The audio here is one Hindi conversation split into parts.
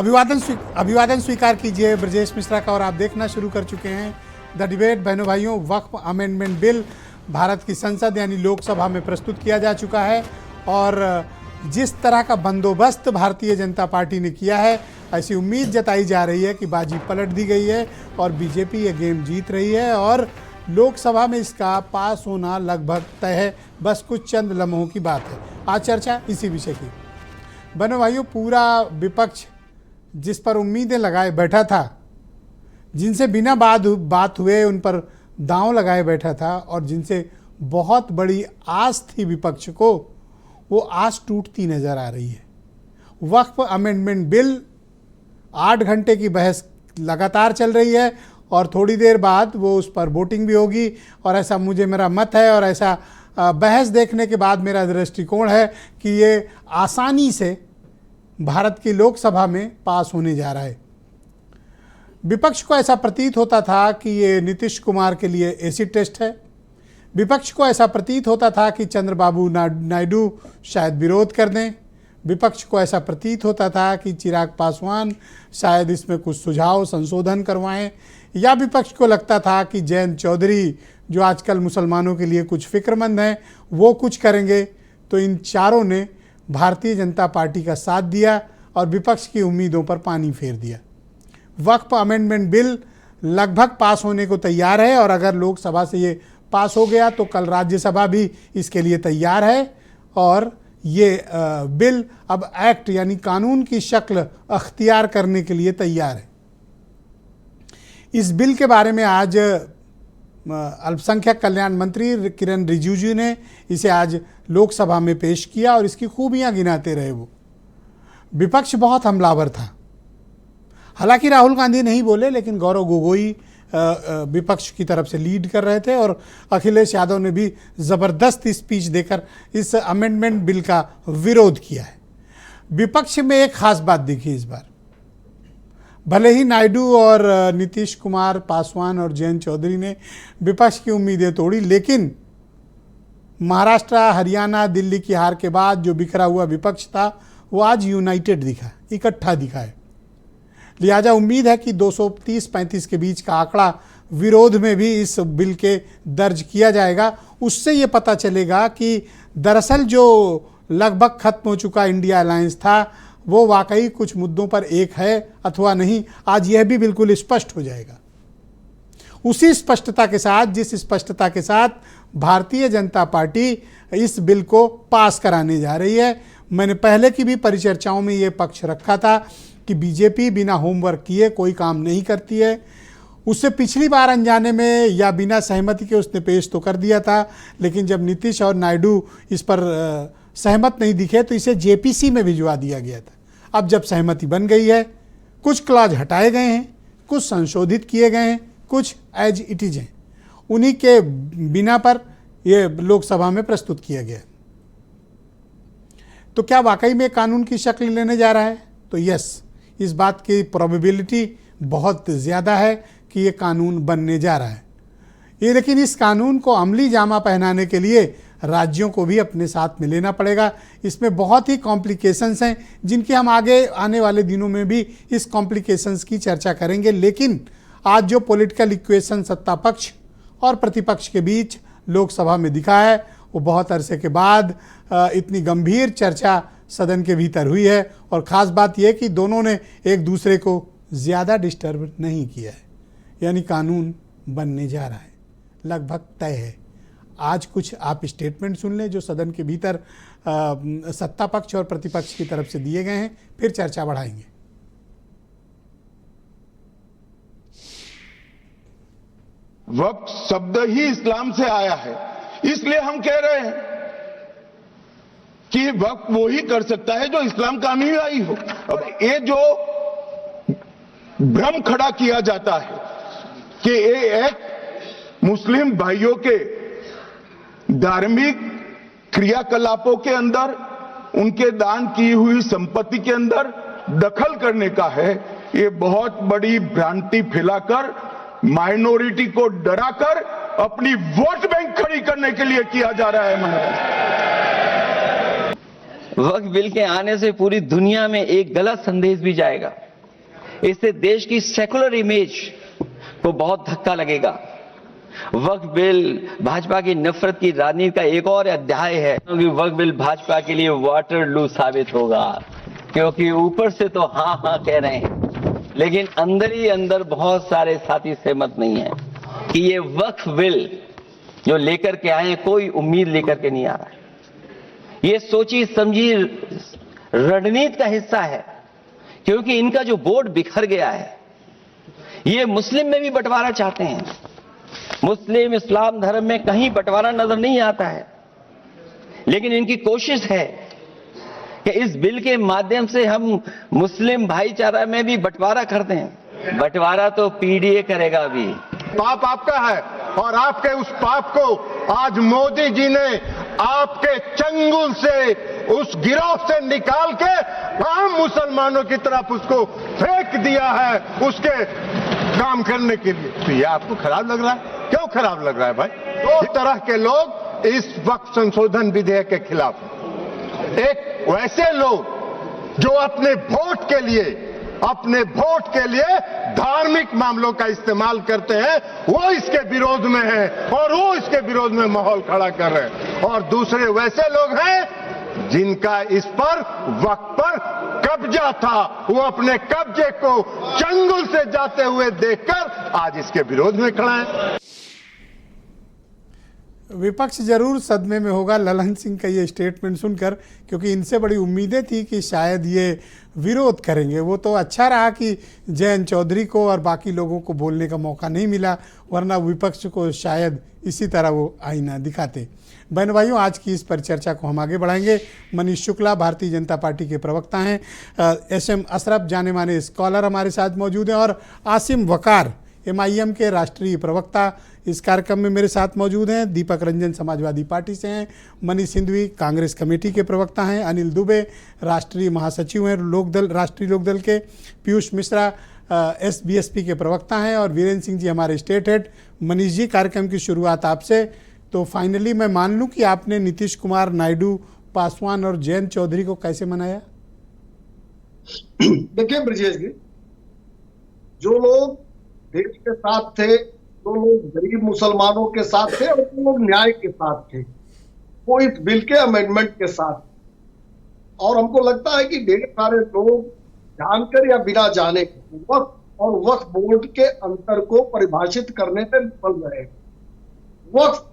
अभिवादन स्वीकार कीजिए ब्रजेश मिश्रा का। और आप देखना शुरू कर चुके हैं द डिबेट। बहनों भाइयों, वक्फ अमेंडमेंट बिल भारत की संसद यानी लोकसभा में प्रस्तुत किया जा चुका है और जिस तरह का बंदोबस्त भारतीय जनता पार्टी ने किया है, ऐसी उम्मीद जताई जा रही है कि बाजी पलट दी गई है और बीजेपी ये गेम जीत रही है और लोकसभा में इसका पास होना लगभग तय है। बस कुछ चंद लम्हों की बात है। आज चर्चा इसी विषय की। बहनों भाइयों, पूरा विपक्ष जिस पर उम्मीदें लगाए बैठा था, जिनसे बिना बात हुए उन पर दांव लगाए बैठा था और जिनसे बहुत बड़ी आस थी विपक्ष को, वो आस टूटती नजर आ रही है। वक्फ अमेंडमेंट बिल 8 घंटे की बहस लगातार चल रही है और थोड़ी देर बाद वो उस पर वोटिंग भी होगी और ऐसा मेरा मत है और ऐसा बहस देखने के बाद मेरा दृष्टिकोण है कि ये आसानी से भारत की लोकसभा में पास होने जा रहा है। विपक्ष को ऐसा प्रतीत होता था कि ये नीतीश कुमार के लिए एसिड टेस्ट है। विपक्ष को ऐसा प्रतीत होता था कि चंद्रबाबू नायडू शायद विरोध कर दें। विपक्ष को ऐसा प्रतीत होता था कि चिराग पासवान शायद इसमें कुछ सुझाव संशोधन करवाएं, या विपक्ष को लगता था कि जयंत चौधरी जो आजकल मुसलमानों के लिए कुछ फिक्रमंद हैं, वो कुछ करेंगे। तो इन चारों ने भारतीय जनता पार्टी का साथ दिया और विपक्ष की उम्मीदों पर पानी फेर दिया। वक्फ अमेंडमेंट बिल लगभग पास होने को तैयार है और अगर लोकसभा से ये पास हो गया तो कल राज्यसभा भी इसके लिए तैयार है और ये बिल अब एक्ट यानी कानून की शक्ल अख्तियार करने के लिए तैयार है। इस बिल के बारे में आज अल्पसंख्यक कल्याण मंत्री किरण रिजिजू ने इसे आज लोकसभा में पेश किया और इसकी खूबियां गिनाते रहे। वो विपक्ष बहुत हमलावर था। हालांकि राहुल गांधी नहीं बोले, लेकिन गौरव गोगोई विपक्ष की तरफ से लीड कर रहे थे और अखिलेश यादव ने भी ज़बरदस्त स्पीच देकर इस अमेंडमेंट बिल का विरोध किया है। विपक्ष में एक खास बात दिखी इस बार। भले ही नायडू और नीतीश कुमार, पासवान और जयंत चौधरी ने विपक्ष की उम्मीदें तोड़ी, लेकिन महाराष्ट्र, हरियाणा, दिल्ली की हार के बाद जो बिखरा हुआ विपक्ष था वो आज यूनाइटेड दिखा, इकट्ठा दिखा है। लिहाजा उम्मीद है कि 230-35 के बीच का आंकड़ा विरोध में भी इस बिल के दर्ज किया जाएगा। उससे ये पता चलेगा कि दरअसल जो लगभग खत्म हो चुका इंडिया अलायंस था वो वाकई कुछ मुद्दों पर एक है अथवा नहीं। आज यह भी बिल्कुल स्पष्ट हो जाएगा। उसी स्पष्टता के साथ, जिस स्पष्टता के साथ भारतीय जनता पार्टी इस बिल को पास कराने जा रही है। मैंने पहले की भी परिचर्चाओं में ये पक्ष रखा था कि बीजेपी बिना होमवर्क किए कोई काम नहीं करती है। उससे पिछली बार अनजाने में या बिना सहमति के उसने पेश तो कर दिया था, लेकिन जब नीतीश और नायडू इस पर सहमत नहीं दिखे तो इसे जेपीसी में भिजवा दिया गया था। अब जब सहमति बन गई है, कुछ क्लॉज हटाए गए हैं, कुछ संशोधित किए गए हैं, कुछ एज इट इज हैं, उन्हीं के बिना पर यह लोकसभा में प्रस्तुत किया गया। तो क्या वाकई में कानून की शक्ल लेने जा रहा है? तो यस, इस बात की प्रोबेबिलिटी बहुत ज़्यादा है कि ये कानून बनने जा रहा है। ये लेकिन इस कानून को अमली जामा पहनाने के लिए राज्यों को भी अपने साथ में लेना पड़ेगा। इसमें बहुत ही कॉम्प्लिकेशंस हैं जिनकी हम आगे आने वाले दिनों में भी इस कॉम्प्लिकेशंस की चर्चा करेंगे। लेकिन आज जो पॉलिटिकल इक्वेशन सत्ता पक्ष और प्रतिपक्ष के बीच लोकसभा में दिखा है, वो बहुत अरसे के बाद इतनी गंभीर चर्चा सदन के भीतर हुई है। और ख़ास बात यह कि दोनों ने एक दूसरे को ज़्यादा डिस्टर्ब नहीं किया है, यानी कानून बनने जा रहा है, लगभग तय है। आज कुछ आप स्टेटमेंट सुन लें जो सदन के भीतर सत्ता पक्ष और प्रतिपक्ष की तरफ से दिए गए हैं, फिर चर्चा बढ़ाएंगे। वक्फ शब्द ही इस्लाम से आया है, इसलिए हम कह रहे हैं कि वक्फ वो ही कर सकता है जो इस्लाम का अनुयायी हो। अब ये जो भ्रम खड़ा किया जाता है कि ये एक मुस्लिम भाइयों के धार्मिक क्रियाकलापों के अंदर, उनके दान की हुई संपत्ति के अंदर दखल करने का है, ये बहुत बड़ी भ्रांति फैलाकर माइनॉरिटी को डराकर अपनी वोट बैंक खड़ी करने के लिए किया जा रहा है। वक्फ बिल के आने से पूरी दुनिया में एक गलत संदेश भी जाएगा इससे देश की सेकुलर इमेज को बहुत धक्का लगेगा। वक्फ बिल भाजपा की नफरत की राजनीति का एक और अध्याय है, क्योंकि वक्फ बिल भाजपा के लिए वाटरलू साबित होगा, क्योंकि ऊपर से तो हाँ हाँ कह रहे हैं, लेकिन अंदर ही अंदर बहुत सारे साथी सहमत नहीं है कि ये वक्फ बिल जो लेकर के आए कोई उम्मीद लेकर के नहीं आ रहा है। ये सोची समझी रणनीति का हिस्सा है, क्योंकि इनका जो बोर्ड बिखर गया है, ये मुस्लिम में भी बंटवारा चाहते हैं। मुस्लिम इस्लाम धर्म में कहीं बंटवारा नजर नहीं आता है, लेकिन इनकी कोशिश है कि इस बिल के माध्यम से हम मुस्लिम भाईचारा में भी बंटवारा करते हैं। बंटवारा तो पीडीए करेगा अभी। पाप आपका है और आपके उस पाप को आज मोदी जी ने आपके चंगुल से, उस गिरोह से निकाल के आम मुसलमानों की तरफ उसको फेंक दिया है, उसके काम करने के लिए। तो ये आपको खराब लग रहा है? क्यों खराब लग रहा है भाई? दो तरह के लोग इस वक्त संशोधन विधेयक के खिलाफ हैं। एक वैसे लोग जो अपने वोट के लिए धार्मिक मामलों का इस्तेमाल करते हैं, वो इसके विरोध में हैं और वो इसके विरोध में माहौल खड़ा कर रहे हैं। और दूसरे वैसे लोग हैं जिनका इस पर वक्त पर कब्जा था, वो अपने कब्जे को चंगुल से जाते हुए देखकर आज इसके विरोध में खड़ा है। विपक्ष जरूर सदमे में होगा ललन सिंह का ये स्टेटमेंट सुनकर, क्योंकि इनसे बड़ी उम्मीदें थी कि शायद ये विरोध करेंगे। वो तो अच्छा रहा कि जयंत चौधरी को और बाकी लोगों को बोलने का मौका नहीं मिला, वरना विपक्ष को शायद इसी तरह वो आईना दिखाते। बहन भाइयों, आज की इस परिचर्चा को हम आगे बढ़ाएंगे। मनीष शुक्ला भारतीय जनता पार्टी के प्रवक्ता हैं, SM अशरफ जाने माने स्कॉलर हमारे साथ मौजूद हैं, और आसिम वकार MIM के राष्ट्रीय प्रवक्ता इस कार्यक्रम में मेरे साथ मौजूद हैं। दीपक रंजन समाजवादी पार्टी से हैं, मनीष सिंधवी कांग्रेस कमेटी के प्रवक्ता हैं, अनिल दुबे राष्ट्रीय महासचिव हैं राष्ट्रीय लोकदल के, पीयूष मिश्रा SBSP के प्रवक्ता हैं, और वीरेंद्र सिंह जी हमारे स्टेट हेड। मनीष जी, कार्यक्रम की शुरुआत आपसे। तो फाइनली मैं मान लूं कि आपने नीतीश कुमार, नायडू, पासवान और जयंत चौधरी को कैसे मनाया? देखिए ब्रजेश जी, जो लोग देश के साथ थे, जो लोग गरीब मुसलमानों के साथ थे और जो लोग न्याय के साथ थे, वो इस बिल के अमेंडमेंट के साथ। और हमको लगता है कि ढेर सारे लोग जानकर या बिना जाने वक्फ और वक्फ बोर्ड के अंतर को परिभाषित करने से विफल रहे। वक्फ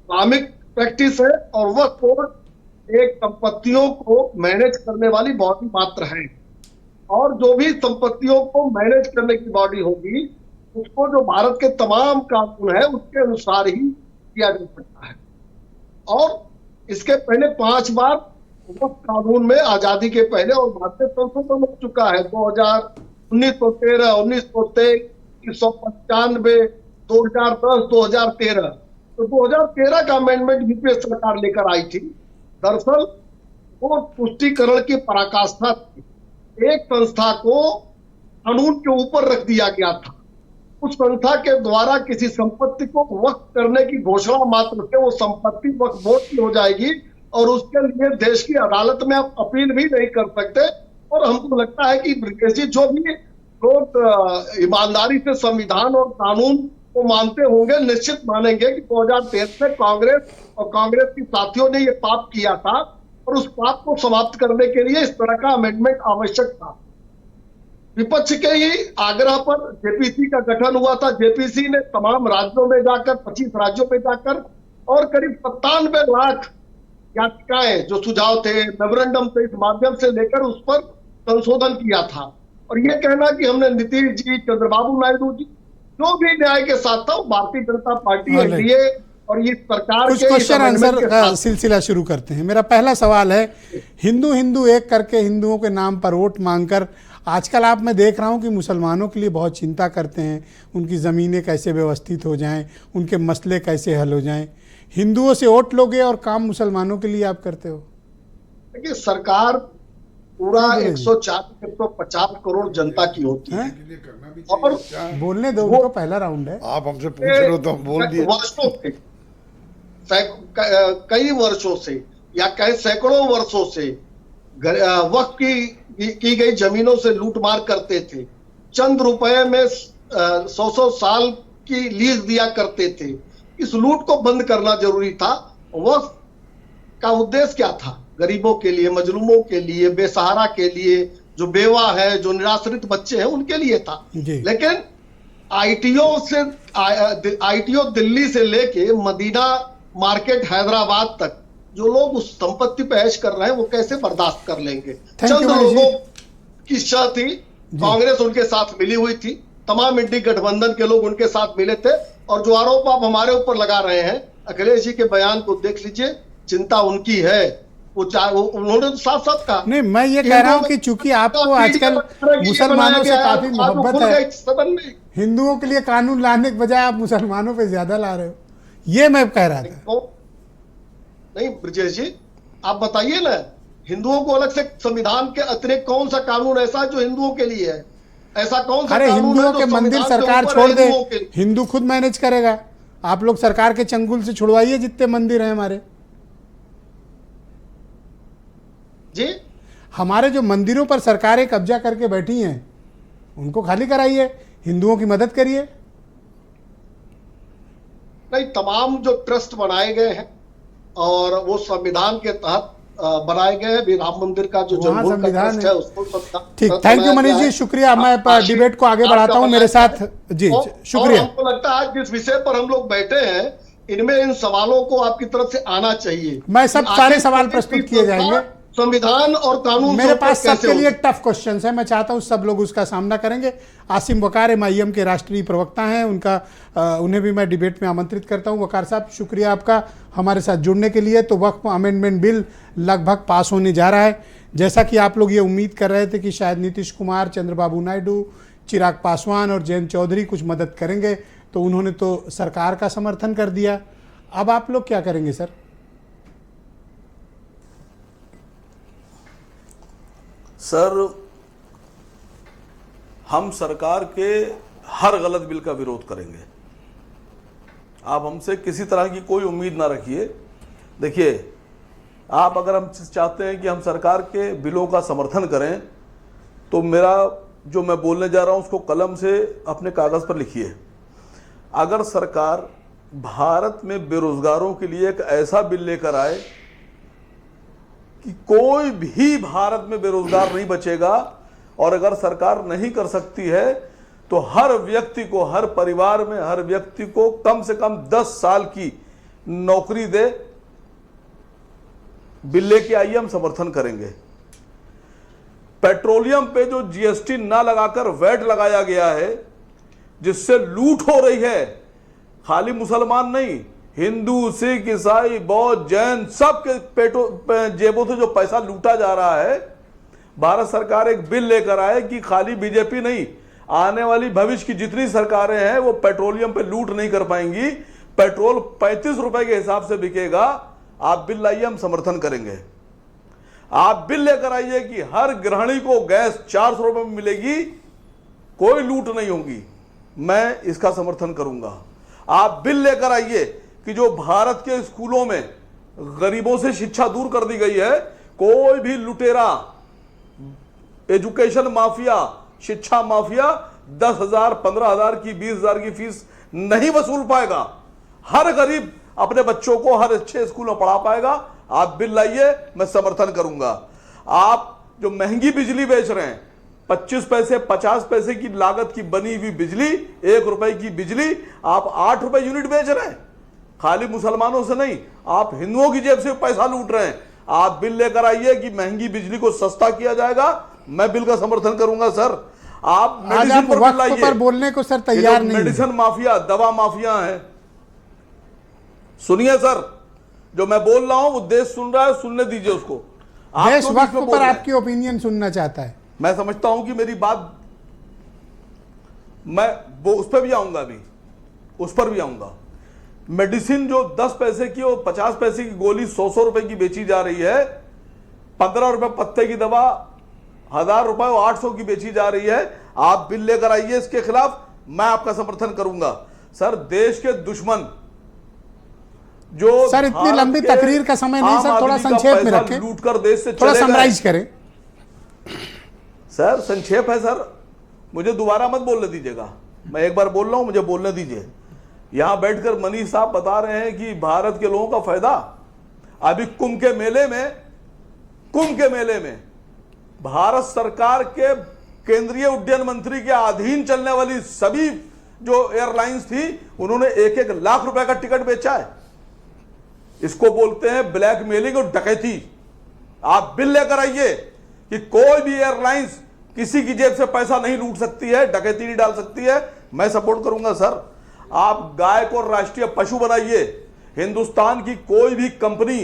इस्लामिक प्रैक्टिस है और वक्फ बोर्ड एक संपत्तियों को मैनेज करने वाली बॉडी मात्र है, और जो भी संपत्तियों को मैनेज करने की बॉडी होगी उसको जो भारत के तमाम कानून है उसके अनुसार ही किया जा सकता है। और इसके पहले 5 बार वक्फ कानून में आजादी के पहले और बाद में संशोधन हो चुका है। 2000, 1913, 1923, 1995, 2010, 2013। तो 2013 का अमेंडमेंट यूपीए सरकार लेकर आई थी। दरअसल वो पुष्टिकरण की पराकाष्ठा थी। एक संस्था को कानून के ऊपर रख दिया गया था। उस संस्था के द्वारा किसी संपत्ति को वक्फ करने की घोषणा मात्र से वो संपत्ति वक्फ बोर्ड की हो जाएगी, और उसके लिए देश की अदालत में आप अपील भी नहीं कर सकते। और हमको लगता है कि ब्रिजेश जी, जो भी लोग ईमानदारी से संविधान और कानून को मानते होंगे, निश्चित मानेंगे कि 2013 में कांग्रेस और कांग्रेस की साथियों ने ये पाप किया था, और उस पाप को समाप्त करने के लिए इस तरह का अमेंडमेंट आवश्यक था। विपक्ष के ही आग्रह पर जेपीसी का गठन हुआ था। जेपीसी ने तमाम राज्यों में जाकर, 25 राज्यों में जाकर, और करीब 97 लाख याचिकाएं जो सुझाव थे, मेमोरेंडम थे, इस माध्यम से लेकर उस पर संशोधन किया था। और ये कहना कि हमने नीतीश जी, चंद्रबाबू नायडू जी, जो भी न्याय के साथ था, भारतीय जनता पार्टी, एनडीए और ये सरकार कुछ क्वेश्चन आंसर का सिलसिला शुरू करते हैं। मेरा पहला सवाल है, हिंदू हिंदू एक करके हिंदुओं के नाम पर वोट मांगकर आजकल आप मैं देख रहा हूं कि मुसलमानों के लिए बहुत चिंता करते हैं, उनकी ज़मीनें कैसे व्यवस्थित हो जाएं, उनके मसले कैसे हल हो जाएं। हिंदुओं से वोट लोगे और काम मुसलमानों के लिए आप करते हो? देखिए, सरकार पूरा 140-150 करोड़ जनता की होती है, और बोलने दो, उनको पहला राउंड है। आप हमसे पूछ रहे हो तो हम बोल दिए। वर्षों से, कई वर्षों से या कई सैकड़ों वर्षों से वक्फ की गई जमीनों से लूटमार करते थे, चंद रुपए में 100 साल की लीज दिया करते थे। इस लूट को बंद करना जरूरी था। वक्फ का उद्देश्य क्या था? गरीबों के लिए, मजलूमों के लिए, बेसहारा के लिए, जो बेवा है, जो निराश्रित बच्चे हैं, उनके लिए था। लेकिन आईटीओ दिल्ली से लेके मदीना मार्केट हैदराबाद तक जो लोग उस संपत्ति पे ऐश कर रहे हैं, वो कैसे बर्दाश्त कर लेंगे? चंद लोगों की इच्छा थी, कांग्रेस उनके साथ मिली हुई थी, तमाम इंडी गठबंधन के लोग उनके साथ मिले थे। और जो आरोप आप हमारे ऊपर लगा रहे हैं, अखिलेश जी के बयान को देख लीजिए, चिंता उनकी है। उन्होंने तो साफ साफ कहा। नहीं, मैं ये कह रहा हूं कि चूंकि आपको आजकल मुसलमानों से काफी मोहब्बत है, हिंदुओं के लिए कानून लाने के बजाय आप मुसलमानों पे ज्यादा ला रहे हो, ये मैं कह रहा था। नहीं ब्रजेश जी, आप बताइए ना, हिंदुओं को अलग से संविधान के अतिरिक्त कौन सा कानून ऐसा जो हिंदुओं के लिए है? ऐसा कौन सा कानून हिंदुओं के मंदिर सरकार छोड़ दे, हिंदू खुद मैनेज करेगा। आप लोग सरकार के चंगुल से छुड़वाइए जितने मंदिर हैं हमारे। जी, हमारे जो मंदिरों पर सरकारें कब्जा करके बैठी हैं, उनको खाली कराइए, हिंदुओं की मदद करिए। नहीं, तमाम जो ट्रस्ट बनाए गए हैं और वो संविधान के तहत बनाए गए हैं। राम मंदिर का जो जमहूर का ट्रस्ट है उसको ठीक। थैंक यू मनीष जी, शुक्रिया। मैं डिबेट को आगे बढ़ाता हूं, मेरे साथ जी शुक्रिया। हमको लगता है जिस विषय पर हम लोग बैठे हैं, इनमें इन सवालों को आपकी तरफ से आना चाहिए। मैं सब सारे सवाल प्रस्तुत किए जाएंगे। संविधान और कानून मेरे पास सबके लिए टफ क्वेश्चंस हैं, मैं चाहता हूं सब लोग उसका सामना करेंगे। आसिम वकार एमआईएम के राष्ट्रीय प्रवक्ता हैं, उन्हें भी मैं डिबेट में आमंत्रित करता हूं। वकार साहब, शुक्रिया आपका हमारे साथ जुड़ने के लिए। तो वक्फ अमेंडमेंट बिल लगभग पास होने जा रहा है। जैसा कि आप लोग ये उम्मीद कर रहे थे कि शायद नीतीश कुमार, चंद्रबाबू नायडू, चिराग पासवान और जयंत चौधरी कुछ मदद करेंगे, तो उन्होंने तो सरकार का समर्थन कर दिया। अब आप लोग क्या करेंगे सर? सर, हम सरकार के हर गलत बिल का विरोध करेंगे। आप हमसे किसी तरह की कोई उम्मीद ना रखिए। देखिए, आप अगर हम चाहते हैं कि हम सरकार के बिलों का समर्थन करें, तो मेरा जो मैं बोलने जा रहा हूं उसको कलम से अपने कागज़ पर लिखिए। अगर सरकार भारत में बेरोजगारों के लिए एक ऐसा बिल लेकर आए कि कोई भी भारत में बेरोजगार नहीं बचेगा, और अगर सरकार नहीं कर सकती है तो हर व्यक्ति को, हर परिवार में हर व्यक्ति को कम से कम 10 साल की नौकरी दे, बिल लेके आइए, हम समर्थन करेंगे। पेट्रोलियम पे जो जीएसटी ना लगाकर वैट लगाया गया है, जिससे लूट हो रही है, खाली मुसलमान नहीं, हिंदू, सिख, ईसाई, बौद्ध, जैन, सबके जेबों से जो पैसा लूटा जा रहा है, भारत सरकार एक बिल लेकर आए कि खाली बीजेपी नहीं, आने वाली भविष्य की जितनी सरकारें हैं वो पेट्रोलियम पे लूट नहीं कर पाएंगी। पेट्रोल 35 रुपए के हिसाब से बिकेगा। आप बिल लाइए, हम समर्थन करेंगे। आप बिल लेकर आइए कि हर गृहिणी को गैस 400 रुपए में मिलेगी, कोई लूट नहीं होगी, मैं इसका समर्थन करूंगा। आप बिल लेकर आइए कि जो भारत के स्कूलों में गरीबों से शिक्षा दूर कर दी गई है, कोई भी लुटेरा, एजुकेशन माफिया, शिक्षा माफिया 10,000, 15,000 की, 20,000 की फीस नहीं वसूल पाएगा। हर गरीब अपने बच्चों को हर अच्छे स्कूल में पढ़ा पाएगा। आप बिल लाइए, मैं समर्थन करूंगा। आप जो महंगी बिजली बेच रहे हैं, 25 पैसे 50 पैसे की लागत की बनी हुई बिजली, 1 रुपए की बिजली आप 8 रुपए यूनिट बेच रहे हैं। खाली मुसलमानों से नहीं, आप हिंदुओं की जेब से पैसा लूट रहे हैं। आप बिल लेकर आइए कि महंगी बिजली को सस्ता किया जाएगा, मैं बिल का समर्थन करूंगा। सर, आप मेडिसिन पर बोलने को सर तैयार नहीं। मेडिसिन माफिया, दवा माफिया है। सुनिए सर, जो मैं बोल रहा हूं वो देश सुन रहा है, सुनने दीजिए उसको। देश वक्त पर आपकी ओपिनियन सुनना चाहता है। मैं समझता हूं कि मेरी बात, मैं वो उस पर भी आऊंगा, अभी उस पर भी आऊंगा। मेडिसिन जो 10 पैसे की और 50 पैसे की गोली 100 रुपए की बेची जा रही है, 15 रुपए पत्ते की दवा 1000 रुपए और 800 की बेची जा रही है। आप बिल लेकर आइए इसके खिलाफ, मैं आपका समर्थन करूंगा। सर, देश के दुश्मन जो सर, इतनी भारत लंबी के तकरीर का समय नहीं आम सर, थोड़ा आदमी का संक्षेप में पैसा रखें, लूट कर देश से थोड़ा चले गए। समराइज करें। सर संक्षेप है सर, मुझे दोबारा मत बोलने दीजिएगा, मैं एक बार बोल रहा हूं, मुझे बोलने दीजिए। यहां बैठकर मनीष साहब बता रहे हैं कि भारत के लोगों का फायदा। अभी कुंभ के मेले में भारत सरकार के केंद्रीय उड्डयन मंत्री के अधीन चलने वाली सभी जो एयरलाइंस थी, उन्होंने 1-1 लाख रुपए का टिकट बेचा है। इसको बोलते हैं ब्लैकमेलिंग और डकैती। आप बिल लेकर आइए कि कोई भी एयरलाइंस किसी की जेब से पैसा नहीं लूट सकती है, डकैती नहीं डाल सकती है। मैं सपोर्ट करूंगा सर। आप गाय को राष्ट्रीय पशु बनाइए। हिंदुस्तान की कोई भी कंपनी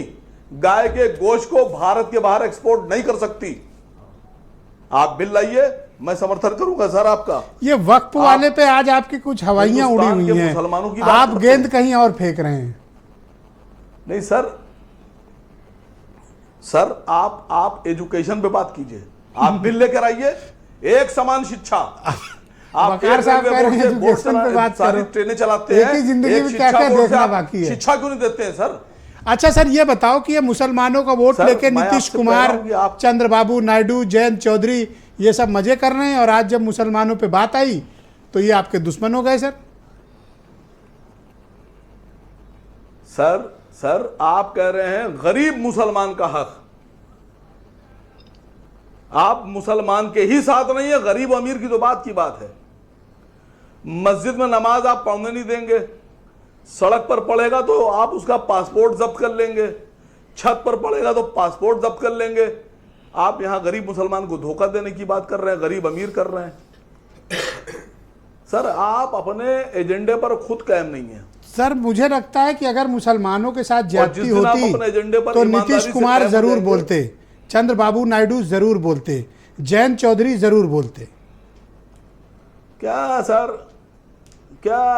गाय के गोश्त को भारत के बाहर एक्सपोर्ट नहीं कर सकती। आप बिल लाइए, मैं समर्थन करूंगा सर आपका। ये वक्फ वाले पे आज आपकी कुछ हवाइयां उड़ी हिंदुस्तान हुई के हैं, मुसलमानों की बात आप करते गेंद हैं। कहीं और फेंक रहे हैं। नहीं सर आप एजुकेशन पे बात कीजिए। आप बिल लेकर आइए, एक समान शिक्षा। आप वकार साहब कह रहे हैं एजुकेशन पे बात सारी करो। ट्रेनें चलाते एक हैं, ही जिंदगी एक में शिक्षा क्या-क्या बोर्ड से देखना आप बाकी है। शिक्षा क्यों नहीं देते हैं सर? अच्छा सर, ये बताओ कि ये मुसलमानों का वोट सर, लेके मैं नीतीश आपसे कह कुमार, रहा हूं कि आप- चंद्रबाबू नायडू, जयंत चौधरी ये सब मजे कर रहे हैं, और आज जब मुसलमानों पे बात आई तो ये आपके दुश्मन हो गए सर। सर आप कह रहे हैं गरीब मुसलमान का हक। आप मुसलमान के ही साथ नहीं है, गरीब अमीर की तो बात की बात है। मस्जिद में नमाज आप पढ़ने नहीं देंगे, सड़क पर पड़ेगा तो आप उसका पासपोर्ट जब्त कर लेंगे, छत पर पड़ेगा तो पासपोर्ट जब्त कर लेंगे। आप यहां गरीब मुसलमान को धोखा देने की बात कर रहे हैं, गरीब अमीर कर रहे हैं। सर आप अपने एजेंडे पर खुद कायम नहीं है। सर मुझे लगता है कि अगर मुसलमानों के साथ ज्यादती जिस दिन आप होती अपने एजेंडे पर तो ईमानदारी नीतीश से कुमार कायम जरूर रहेंगे। बोलते, चंद्रबाबू नायडू जरूर बोलते, जयंत चौधरी जरूर बोलते। क्या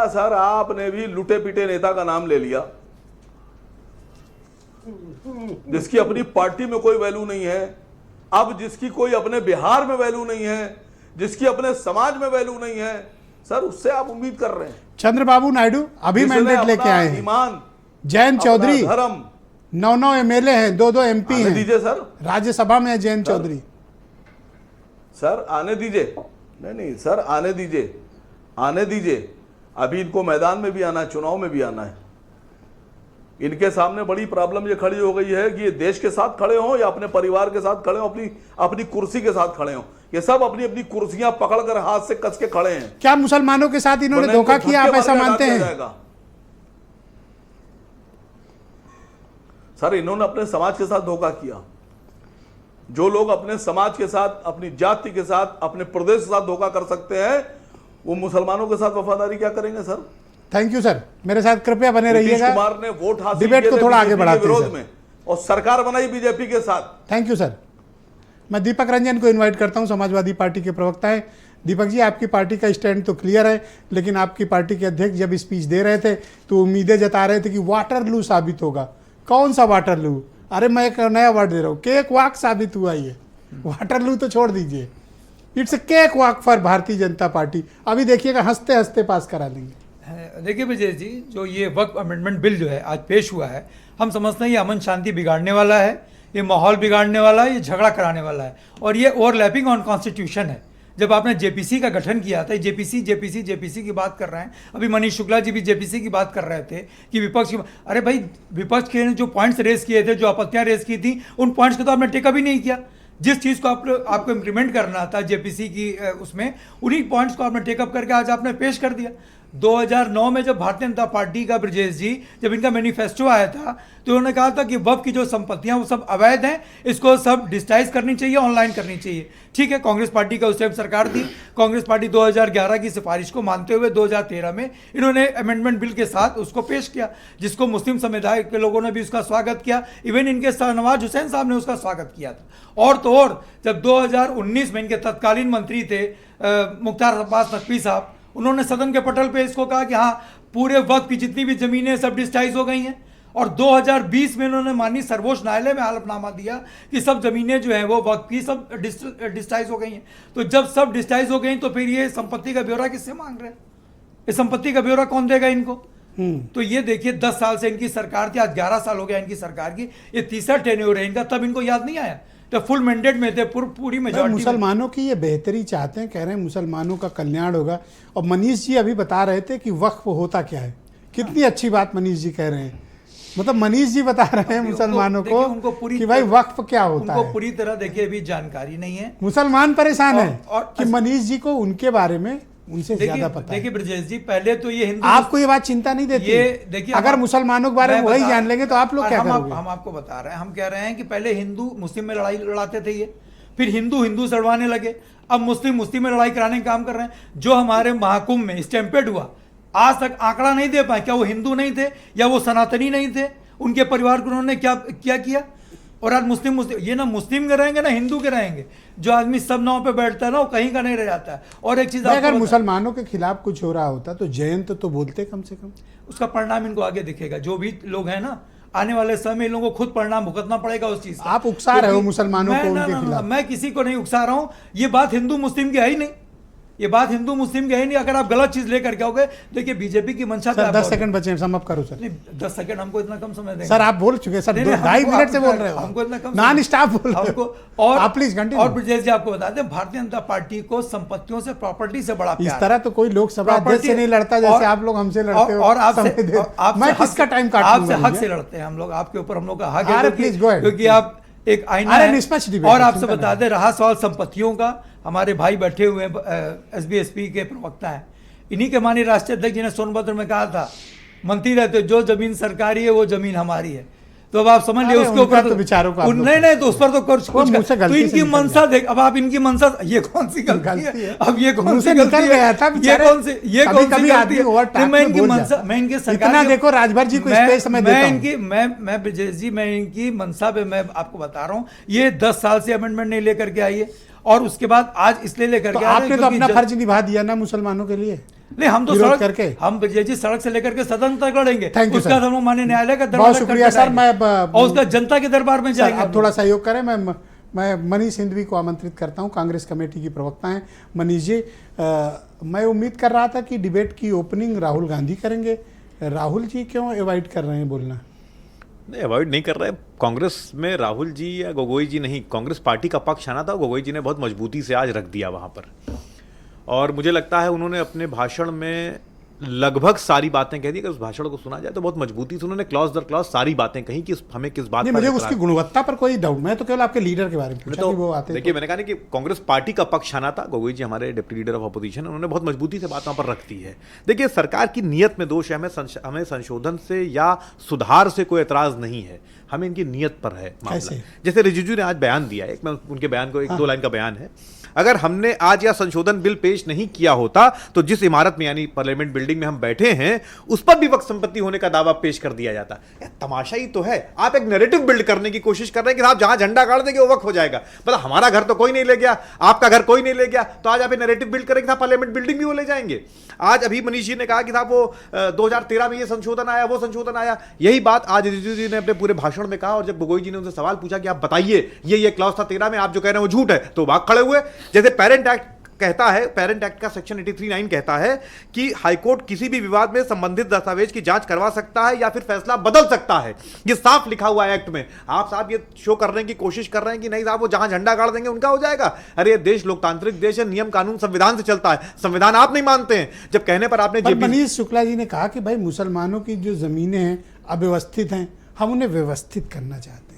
सर आपने भी लुटे पीटे नेता का नाम ले लिया, जिसकी अपनी पार्टी में कोई वैल्यू नहीं है। अब जिसकी कोई अपने बिहार में वैल्यू नहीं है, जिसकी अपने समाज में वैल्यू नहीं है, सर उससे आप उम्मीद कर रहे हैं। चंद्रबाबू नायडू अभी जिसने मैंडेट लेके अपना आए हैं। ईमान, जयंत अपना चौधरी धर्म 9 एमएलए हैं, 2 एमपी आने हैं, दीजिए सर। राज्यसभा में है जयंत चौधरी। सर आने दीजिए, नहीं सर आने दीजिए। अभी इनको मैदान में भी आना है, चुनाव में भी आना है। इनके सामने बड़ी प्रॉब्लम ये खड़ी हो गई है कि ये देश के साथ खड़े हों या अपने परिवार के साथ खड़े हों, अपनी कुर्सी के साथ खड़े हों। ये सब अपनी अपनी कुर्सियां पकड़कर हाथ से कस के खड़े हैं। क्या मुसलमानों के साथ इन्होंने वरना धोखा इनको किया, आप धक्के ऐसा मार के मानते हटा हैं? दिया जाएगा। सर इन्होंने अपने समाज के साथ धोखा किया। जो लोग अपने समाज के साथ, अपनी जाति के साथ, अपने प्रदेश के साथ धोखा कर सकते हैं, वो मुसलमानों के साथ वफादारी क्या करेंगे सर? थैंक यू सर, मेरे साथ कृपया बने नीतीश रहिएगा। कुमार ने वोट हासिल डिबेट किए को थे थोड़ा आगे बीजेपी के बढ़ाते हैं विरोध सर। में, और सरकार बनाई बीजेपी के साथ। Thank you sir. मैं दीपक रंजन को इनवाइट करता हूं, समाजवादी पार्टी के प्रवक्ता हैं। दीपक जी, आपकी पार्टी का स्टैंड तो क्लियर है, लेकिन आपकी पार्टी के अध्यक्ष जब स्पीच दे रहे थे तो उम्मीदें जता रहे थे कि वाटरलू साबित होगा। कौन सा वाटरलू? अरे मैं एक नया वर्ड दे रहा हूँ, केक वाक साबित हुआ ये। वाटरलू तो छोड़ दीजिए, it's cake walk for Bharatiya Janata party. अभी देखिएगा, हंसते हंसते पास करा देंगे। देखिए विजय जी, जो ये वक्फ अमेंडमेंट बिल जो है आज पेश हुआ है, हम समझते हैं ये अमन शांति बिगाड़ने वाला है, ये माहौल बिगाड़ने वाला है, ये झगड़ा कराने वाला है, और ये ओवरलैपिंग ऑन कॉन्स्टिट्यूशन है। जब आपने जेपीसी का गठन किया था, जेपीसी की बात कर रहे हैं। अभी मनीष शुक्ला जी भी जेपीसी की बात कर रहे थे कि विपक्ष की, अरे भाई विपक्ष के जो पॉइंट्स रेज किए थे, जो आपत्तियां रेज की थी, उन पॉइंट्स को तो आपने टेकअप ही नहीं किया। जिस चीज़ को आपको इम्प्लीमेंट करना था जेपीसी की उसमें, उन्हीं पॉइंट्स को आपने टेकअप करके आज आपने पेश कर दिया। 2009 में जब भारतीय जनता पार्टी का ब्रजेश जी, जब इनका मैनिफेस्टो आया था, तो उन्होंने कहा था कि वक्फ की जो संपत्तियां वो सब अवैध हैं, इसको सब डिजिटाइज करनी चाहिए, ऑनलाइन करनी चाहिए। ठीक है, कांग्रेस पार्टी का उस टाइम सरकार थी। कांग्रेस पार्टी 2011 की सिफारिश को मानते हुए 2013 में इन्होंने अमेंडमेंट बिल के साथ उसको पेश किया, जिसको मुस्लिम समुदाय के लोगों ने भी उसका स्वागत किया। इवन इनके शाहनवाज हुसैन साहब ने उसका स्वागत किया था। और तो और जब 2019 में इनके तत्कालीन मंत्री थे मुख्तार अब्बास नकवी साहब, उन्होंने सदन के पटल पे इसको कहा कि हाँ, पूरे वक्त की जितनी भी जमीनें सब डिजिटाइज हो गई हैं। और 2020 में उन्होंने माननीय सर्वोच्च न्यायालय में हलफनामा दिया कि सब जमीनें जो हैं वो वक्त की सब डिजिटाइज हो गई हैं। तो जब सब डिजिटाइज हो गई तो फिर ये संपत्ति का ब्यौरा किससे मांग रहे हैं? इस संपत्ति का ब्यौरा कौन देगा इनको? तो ये देखिए 10 साल से इनकी सरकार थी, आज 11 साल हो गया इनकी सरकार की, ये तीसरा टेन्योर है इनका, तब इनको याद नहीं आया, तो फुल मैंडेट में थे, पूरी मेजॉरिटी। मुसलमानों की ये बेहतरी चाहते हैं, कह रहे हैं मुसलमानों का कल्याण होगा। और मनीष जी अभी बता रहे थे कि वक्फ होता क्या है, कितनी अच्छी बात मनीष जी कह रहे हैं। मतलब मनीष जी बता रहे हैं मुसलमानों को उनको पूरी कि भाई वक्फ क्या होता है, उनको पूरी तरह देखिए अभी जानकारी नहीं है। मुसलमान परेशान है और कि मनीष जी को उनके बारे में उनसे ज्यादा पता है। देखिए ब्रजेश जी, पहले तो ये हिंदू, आपको ये बात चिंता नहीं देती? ये देखिए, अगर मुसलमानों के बारे में वही जान लेंगे तो आप लोग क्या करोगे? हम आपको बता रहे हैं, हम कह रहे हैं कि पहले हिंदू मुस्लिम में लड़ाई लड़ाते थे ये, फिर हिंदू हिंदू से लड़वाने लगे, अब मुस्लिम मुस्लिम में लड़ाई कराने का काम कर रहे हैं। जो हमारे महाकुंभ में स्टैंपेड हुआ, आज तक आंकड़ा नहीं दे पाए, क्या वो हिंदू नहीं थे या वो सनातनी नहीं थे, उनके परिवार को उन्होंने क्या किया। और आज मुस्लिम ये ना मुस्लिम के रहेंगे ना हिंदू के रहेंगे, जो आदमी सब नाव पे बैठता है ना वो कहीं का नहीं रह जाता है। और एक चीज, अगर मुसलमानों के खिलाफ कुछ हो रहा होता तो जयंत तो बोलते कम से कम, उसका परिणाम इनको आगे दिखेगा। जो भी लोग हैं ना, आने वाले समय में इन लोगों को खुद परिणाम भुगतना पड़ेगा उस चीज का। आप उकसा रहे हो मुसलमानों को उनके खिलाफ। मैं किसी को नहीं उकसा रहा हूं, ये बात हिंदू मुस्लिम की है ही नहीं, ये बात हिंदू मुस्लिम की है नहीं। अगर आप गलत चीज लेकर के आओगे, देखिए बीजेपी की मंशा। सर 10 सेकंड बचे, समाप्त करो सर। 10 सेकंड हमको इतना कम समय देंगे सर? आप बोल चुके सर, 2.5 मिनट से बोल रहे हो, हमको इतना कम नॉन स्टॉप बोल रहे हमको। हो। और आप प्लीज कंटिन्यू। और ब्रजेश जी आपको बता दें, भारतीय जनता पार्टी को संपत्तियों से, प्रॉपर्टी से बड़ा प्यार। इस तरह तो कोई लोकसभा अध्यक्ष से नहीं लड़ता जैसे आप लोग हमसे लड़ते हो। और आपसे मैं किसका टाइम काटूंगा? आपसे हक से लड़ते हैं हम लोग, आपके ऊपर हम लोग का हक अरे है, प्लीज गो अहेड। क्योंकि आप एक आईना है। निष्पक्ष डिबेट। और आपसे बता दें, रहा सवाल संपत्तियों का, हमारे भाई बैठे हुए एसबीएसपी के प्रवक्ता हैं, इन्हीं के माननीय राष्ट्रीय अध्यक्ष जी ने सोनभद्र में कहा था, मंत्री रहते जो जमीन सरकारी है वो जमीन हमारी है। तो अब आप समझ लिए उसके ऊपर तो विचारों का नहीं तो उस पर तो कुछ तो इनकी मंशा देख। अब आप इनकी मंशा, ये कौन सी गलती है? अब ये कौन सी गलती है? ये कौन सी गलती है? मैं इनकी मंशा, मैं इनके सरकार, देखो राजभर जी को स्पेस मैं देता हूं। मैं ब्रजेश जी, मैं इनकी मंशा पे मैं आपको बता रहा हूँ, ये 10 साल से अमेंडमेंट नहीं लेकर के आई है, और उसके बाद आज इसलिए लेकर के आपने तो अपना फर्ज निभा दिया ना मुसलमानों के लिए। नहीं, हम तो सड़क करके, हम ब्रजेश जी सड़क से लेकर के सदन तक लड़ेंगे। उसका हम माननीय न्यायालय का दरबार, बहुत शुक्रिया सर। मैं और उसका जनता के दरबार में जाएंगे। आप थोड़ा सहयोग करें। मैं मनीष हिंदवी को आमंत्रित करता हूं, कांग्रेस कमेटी की प्रवक्ता हैं मनीष जी। मैं उम्मीद कर रहा था कि डिबेट की ओपनिंग राहुल गांधी करेंगे। राहुल जी क्यों अवॉइड कर रहे हैं बोलना? नहीं, अवॉइड नहीं कर रहे। कांग्रेस में राहुल जी या गोगोई जी नहीं, कांग्रेस पार्टी का पक्ष आना था, गोगोई जी ने बहुत मजबूती से आज रख दिया वहाँ पर। और मुझे लगता है उन्होंने अपने भाषण में लगभग सारी बातें कह दी। अगर उस भाषण को सुना जाए तो बहुत मजबूती से उन्होंने क्लॉज दर क्लॉज सारी बातें कही कि हमें किस बात पर। मुझे उसकी गुणवत्ता पर कोई डाउट, मैं तो केवल आपके लीडर के बारे में पूछा कि वो आते। देखिए, मैंने कहा कि कांग्रेस पार्टी का पक्ष आना था। गोगोई जी हमारे डिप्टी लीडर ऑफ अपोजिशन, उन्होंने बहुत मजबूती से बात वहां पर रख दी है। देखिए, सरकार की नीयत में दोष है, हमें संशोधन से या सुधार से कोई एतराज नहीं है, हमें इनकी नीयत पर है मामला। जैसे रिजिजू ने आज बयान दिया है, मैं उनके बयान को 1-2 लाइन का बयान है, अगर हमने आज यह संशोधन बिल पेश नहीं किया होता तो जिस इमारत में यानी पार्लियामेंट बिल्डिंग में हम बैठे हैं उस पर भी वक्फ संपत्ति होने का दावा पेश कर दिया जाता। तमाशा ही तो है, आप एक नैरेटिव बिल्ड करने की कोशिश कर रहे हैं कि आप जहां झंडा गाड़ देंगे वो वक्फ हो जाएगा। मतलब हमारा घर तो कोई नहीं ले गया, आपका घर कोई नहीं ले गया, तो आज आप नैरेटिव बिल्ड करेंगे साहब पार्लियामेंट बिल्डिंग भी वो ले जाएंगे। आज अभी मनीष जी ने कहा कि साहब वो 2013 में ये संशोधन आया, वो संशोधन आया, यही बात आज रिजिजू जी ने अपने पूरे भाषण में कहा। और जब गोगोई जी ने उनसे सवाल पूछा कि आप बताइए ये क्लॉज था 13 में, आप जो कह रहे हैं वो झूठ है, तो भाग खड़े हुए। जैसे पेरेंट एक्ट कहता है, पेरेंट एक्ट का सेक्शन 83(9) कहता है कि हाईकोर्ट किसी भी विवाद में संबंधित दस्तावेज की जांच करवा सकता है या फिर फैसला बदल सकता है। ये साफ लिखा हुआ है एक्ट में। आप साहब ये शो करने की कोशिश कर रहे हैं कि नहीं साहब वो जहां झंडा गाड़ देंगे उनका हो जाएगा। अरे ये देश लोकतांत्रिक देश है, नियम कानून संविधान से चलता है, संविधान आप नहीं मानते हैं। जब कहने पर आपने मनीष शुक्ला जी ने कहा कि भाई मुसलमानों की जो जमीनें हैं अव्यवस्थित हैं, हम उन्हें व्यवस्थित करना चाहते हैं,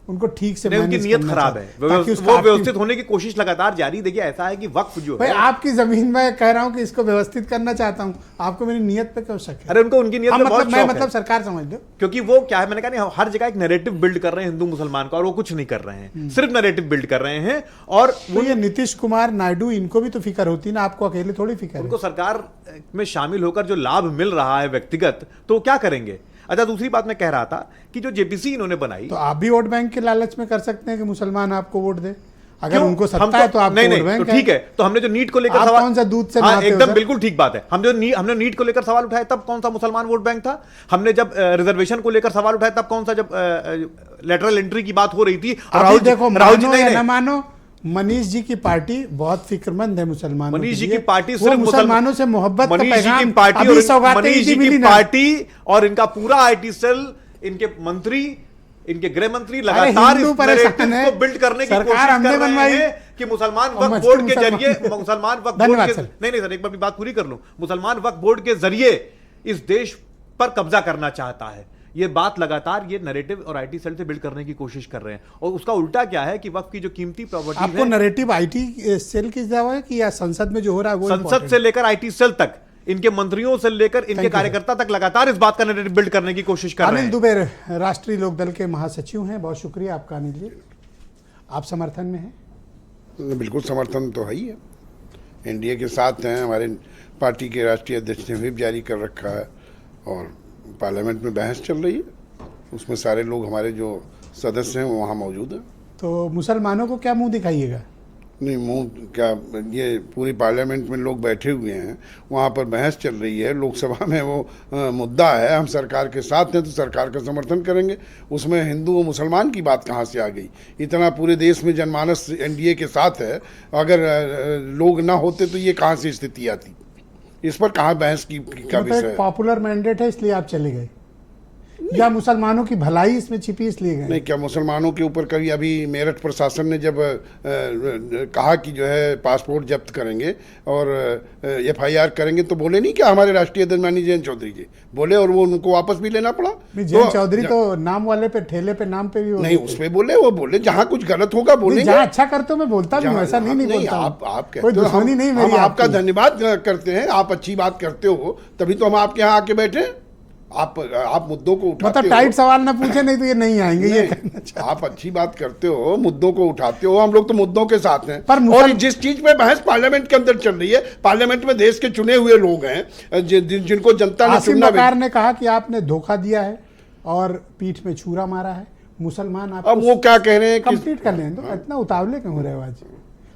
उनको ठीक से उनकी नीयत खराब है, वो व्यवस्थित होने की कोशिश लगातार जारी। देखिए, ऐसा है कि वक्फ जो है, आपकी जमीन में कह रहा हूं कि इसको व्यवस्थित करना चाहता हूं, आपको मेरी नीयत पे क्यों शक है? अरे उनको उनकी नीयत पे बहुत शक है। मतलब सरकार समझ लो, क्योंकि वो क्या है, मैंने कहा हर जगह एक नैरेटिव बिल्ड कर रहे हैं हिंदू मुसलमान का, और वो कुछ नहीं कर रहे हैं, सिर्फ नैरेटिव बिल्ड कर रहे हैं। और तो ये नीतीश कुमार नायडू, इनको भी तो फिक्र होती है ना, आपको अकेले थोड़ी फिक्र है। उनको सरकार में शामिल होकर जो लाभ मिल रहा है व्यक्तिगत, तो क्या करेंगे? अच्छा, दूसरी बात मैं कह रहा था कि जो जेपीसी इन्होंने बनाई, तो आप भी वोट बैंक के लालच में कर सकते हैं कि मुसलमान आपको वोट दे। अगर उनको सत्ता है तो आप नहीं, तो ठीक है। तो हमने जो नीट को लेकर सवाल, कौन सा दूध से एकदम बिल्कुल ठीक बात है। हमने नीट को लेकर सवाल उठाया तब कौन सा मुसलमान वोट बैंक था? हमने जब रिजर्वेशन को लेकर सवाल उठाया तब कौन सा, जब लेटरल एंट्री की बात हो रही थी, राहुल जी ना मानो, मनीष जी की पार्टी बहुत फिक्रमंद है मुसलमानों मनीष के जी लिए। की पार्टी वो सिर्फ मुसलमानों से मोहब्बत का मनीष जी की पैगाम पार्टी अभी और सौगातें मनीष ईदी जी मिली की ना। पार्टी और इनका पूरा आईटी सेल, इनके मंत्री, इनके गृह मंत्री अरे लगातार हिंदू इस परेशान नैरेटिव है। को बिल्ड करने की सरकार कोशिश हमने कर रहे बनवाई। हैं कि मुसलमान और वक्फ बोर्ड के मुसलमान- जरिए, मुसलमान वक्फ बोर्ड धन्यवाद के, सर। नहीं सर, एक बार बात पूरी कर लूं, मुसलमान वक्फ बोर्ड के जरिए इस देश पर कब्जा करना चाहता है। ये बात लगातार ये नैरेटिव और आईटी सेल से बिल्ड करने की कोशिश कर रहे हैं, और उसका उल्टा क्या है कि वक्फ की जो कीमती प्रॉपर्टी आपको नैरेटिव आईटी सेल की दावा है कि या संसद में जो हो रहा है वो संसद important से है? लेकर आईटी सेल तक, इनके मंत्रियों से लेकर इनके you, कार्यकर्ता तक लगातार इस बात का नैरेटिव बिल्ड करने की कोशिश कर रहे अनिल हैं। दुबे राष्ट्रीय लोकदल के महासचिव हैं, बहुत शुक्रिया आपका अनिल जी। आप समर्थन में हैं? बिल्कुल समर्थन तो है ही है, एनडीए के साथ हैं। हमारे पार्टी के राष्ट्रीय अध्यक्ष ने व्हिप जारी कर रखा है और पार्लियामेंट में बहस चल रही है, उसमें सारे लोग हमारे जो सदस्य हैं वो वहाँ मौजूद हैं। तो मुसलमानों को क्या मुंह दिखाइएगा? नहीं, मुंह क्या, ये पूरी पार्लियामेंट में लोग बैठे हुए हैं, वहाँ पर बहस चल रही है, लोकसभा में वो मुद्दा है, हम सरकार के साथ हैं तो सरकार का समर्थन करेंगे। उसमें हिंदू और मुसलमान की बात कहाँ से आ गई? इतना पूरे देश में जनमानस एनडीए के साथ है, अगर लोग ना होते तो ये कहाँ से स्थिति आती? इस पर कहाँ बहस का विषय है? पॉपुलर मैंडेट है इसलिए आप चले गए, या मुसलमानों की भलाई इसमें छिपी इसलिए गए? नहीं, क्या मुसलमानों के ऊपर कभी अभी मेरठ प्रशासन ने जब कहा कि जो है पासपोर्ट जब्त करेंगे और एफआईआर करेंगे तो बोले नहीं क्या हमारे राष्ट्रीय अध्यक्ष माननीय जयंत चौधरी जी बोले, और वो उनको वापस भी लेना पड़ा? जयंत चौधरी तो नाम वाले पे, ठेले पे, नाम पे भी नहीं, उस पे बोले, वो बोले जहाँ कुछ गलत होगा बोलेंगे। जहाँ अच्छा करते हो मैं बोलता भी हूँ, ऐसा नहीं बोलता हूँ। आप कहते कोई हो, दुश्मनी नहीं मेरी हम आपका आपकी। धन्यवाद करते हैं, आप अच्छी बात करते हो तभी तो हम आपके यहाँ आके बैठे। आप मुद्दों को उठाते मतलब हो, टाइट सवाल ना पूछे नहीं तो ये नहीं आएंगे, ये नहीं, कहना चाहता आप अच्छी बात करते हो, मुद्दों को उठाते हो, हम लोग तो मुद्दों के साथ हैं। पर और जिस चीज पे बहस पार्लियामेंट के अंदर चल रही है, पार्लियामेंट में देश के चुने हुए लोग हैं जिनको जनता ने आसिम चुना। बकार ने कहा कि आपने धोखा दिया है और पीठ में छुरा मारा है। मुसलमान आप अब वो क्या कह रहे हैं कि कंप्लीट कर लें, तो इतना उतावले क्यों हो रहे हो आज?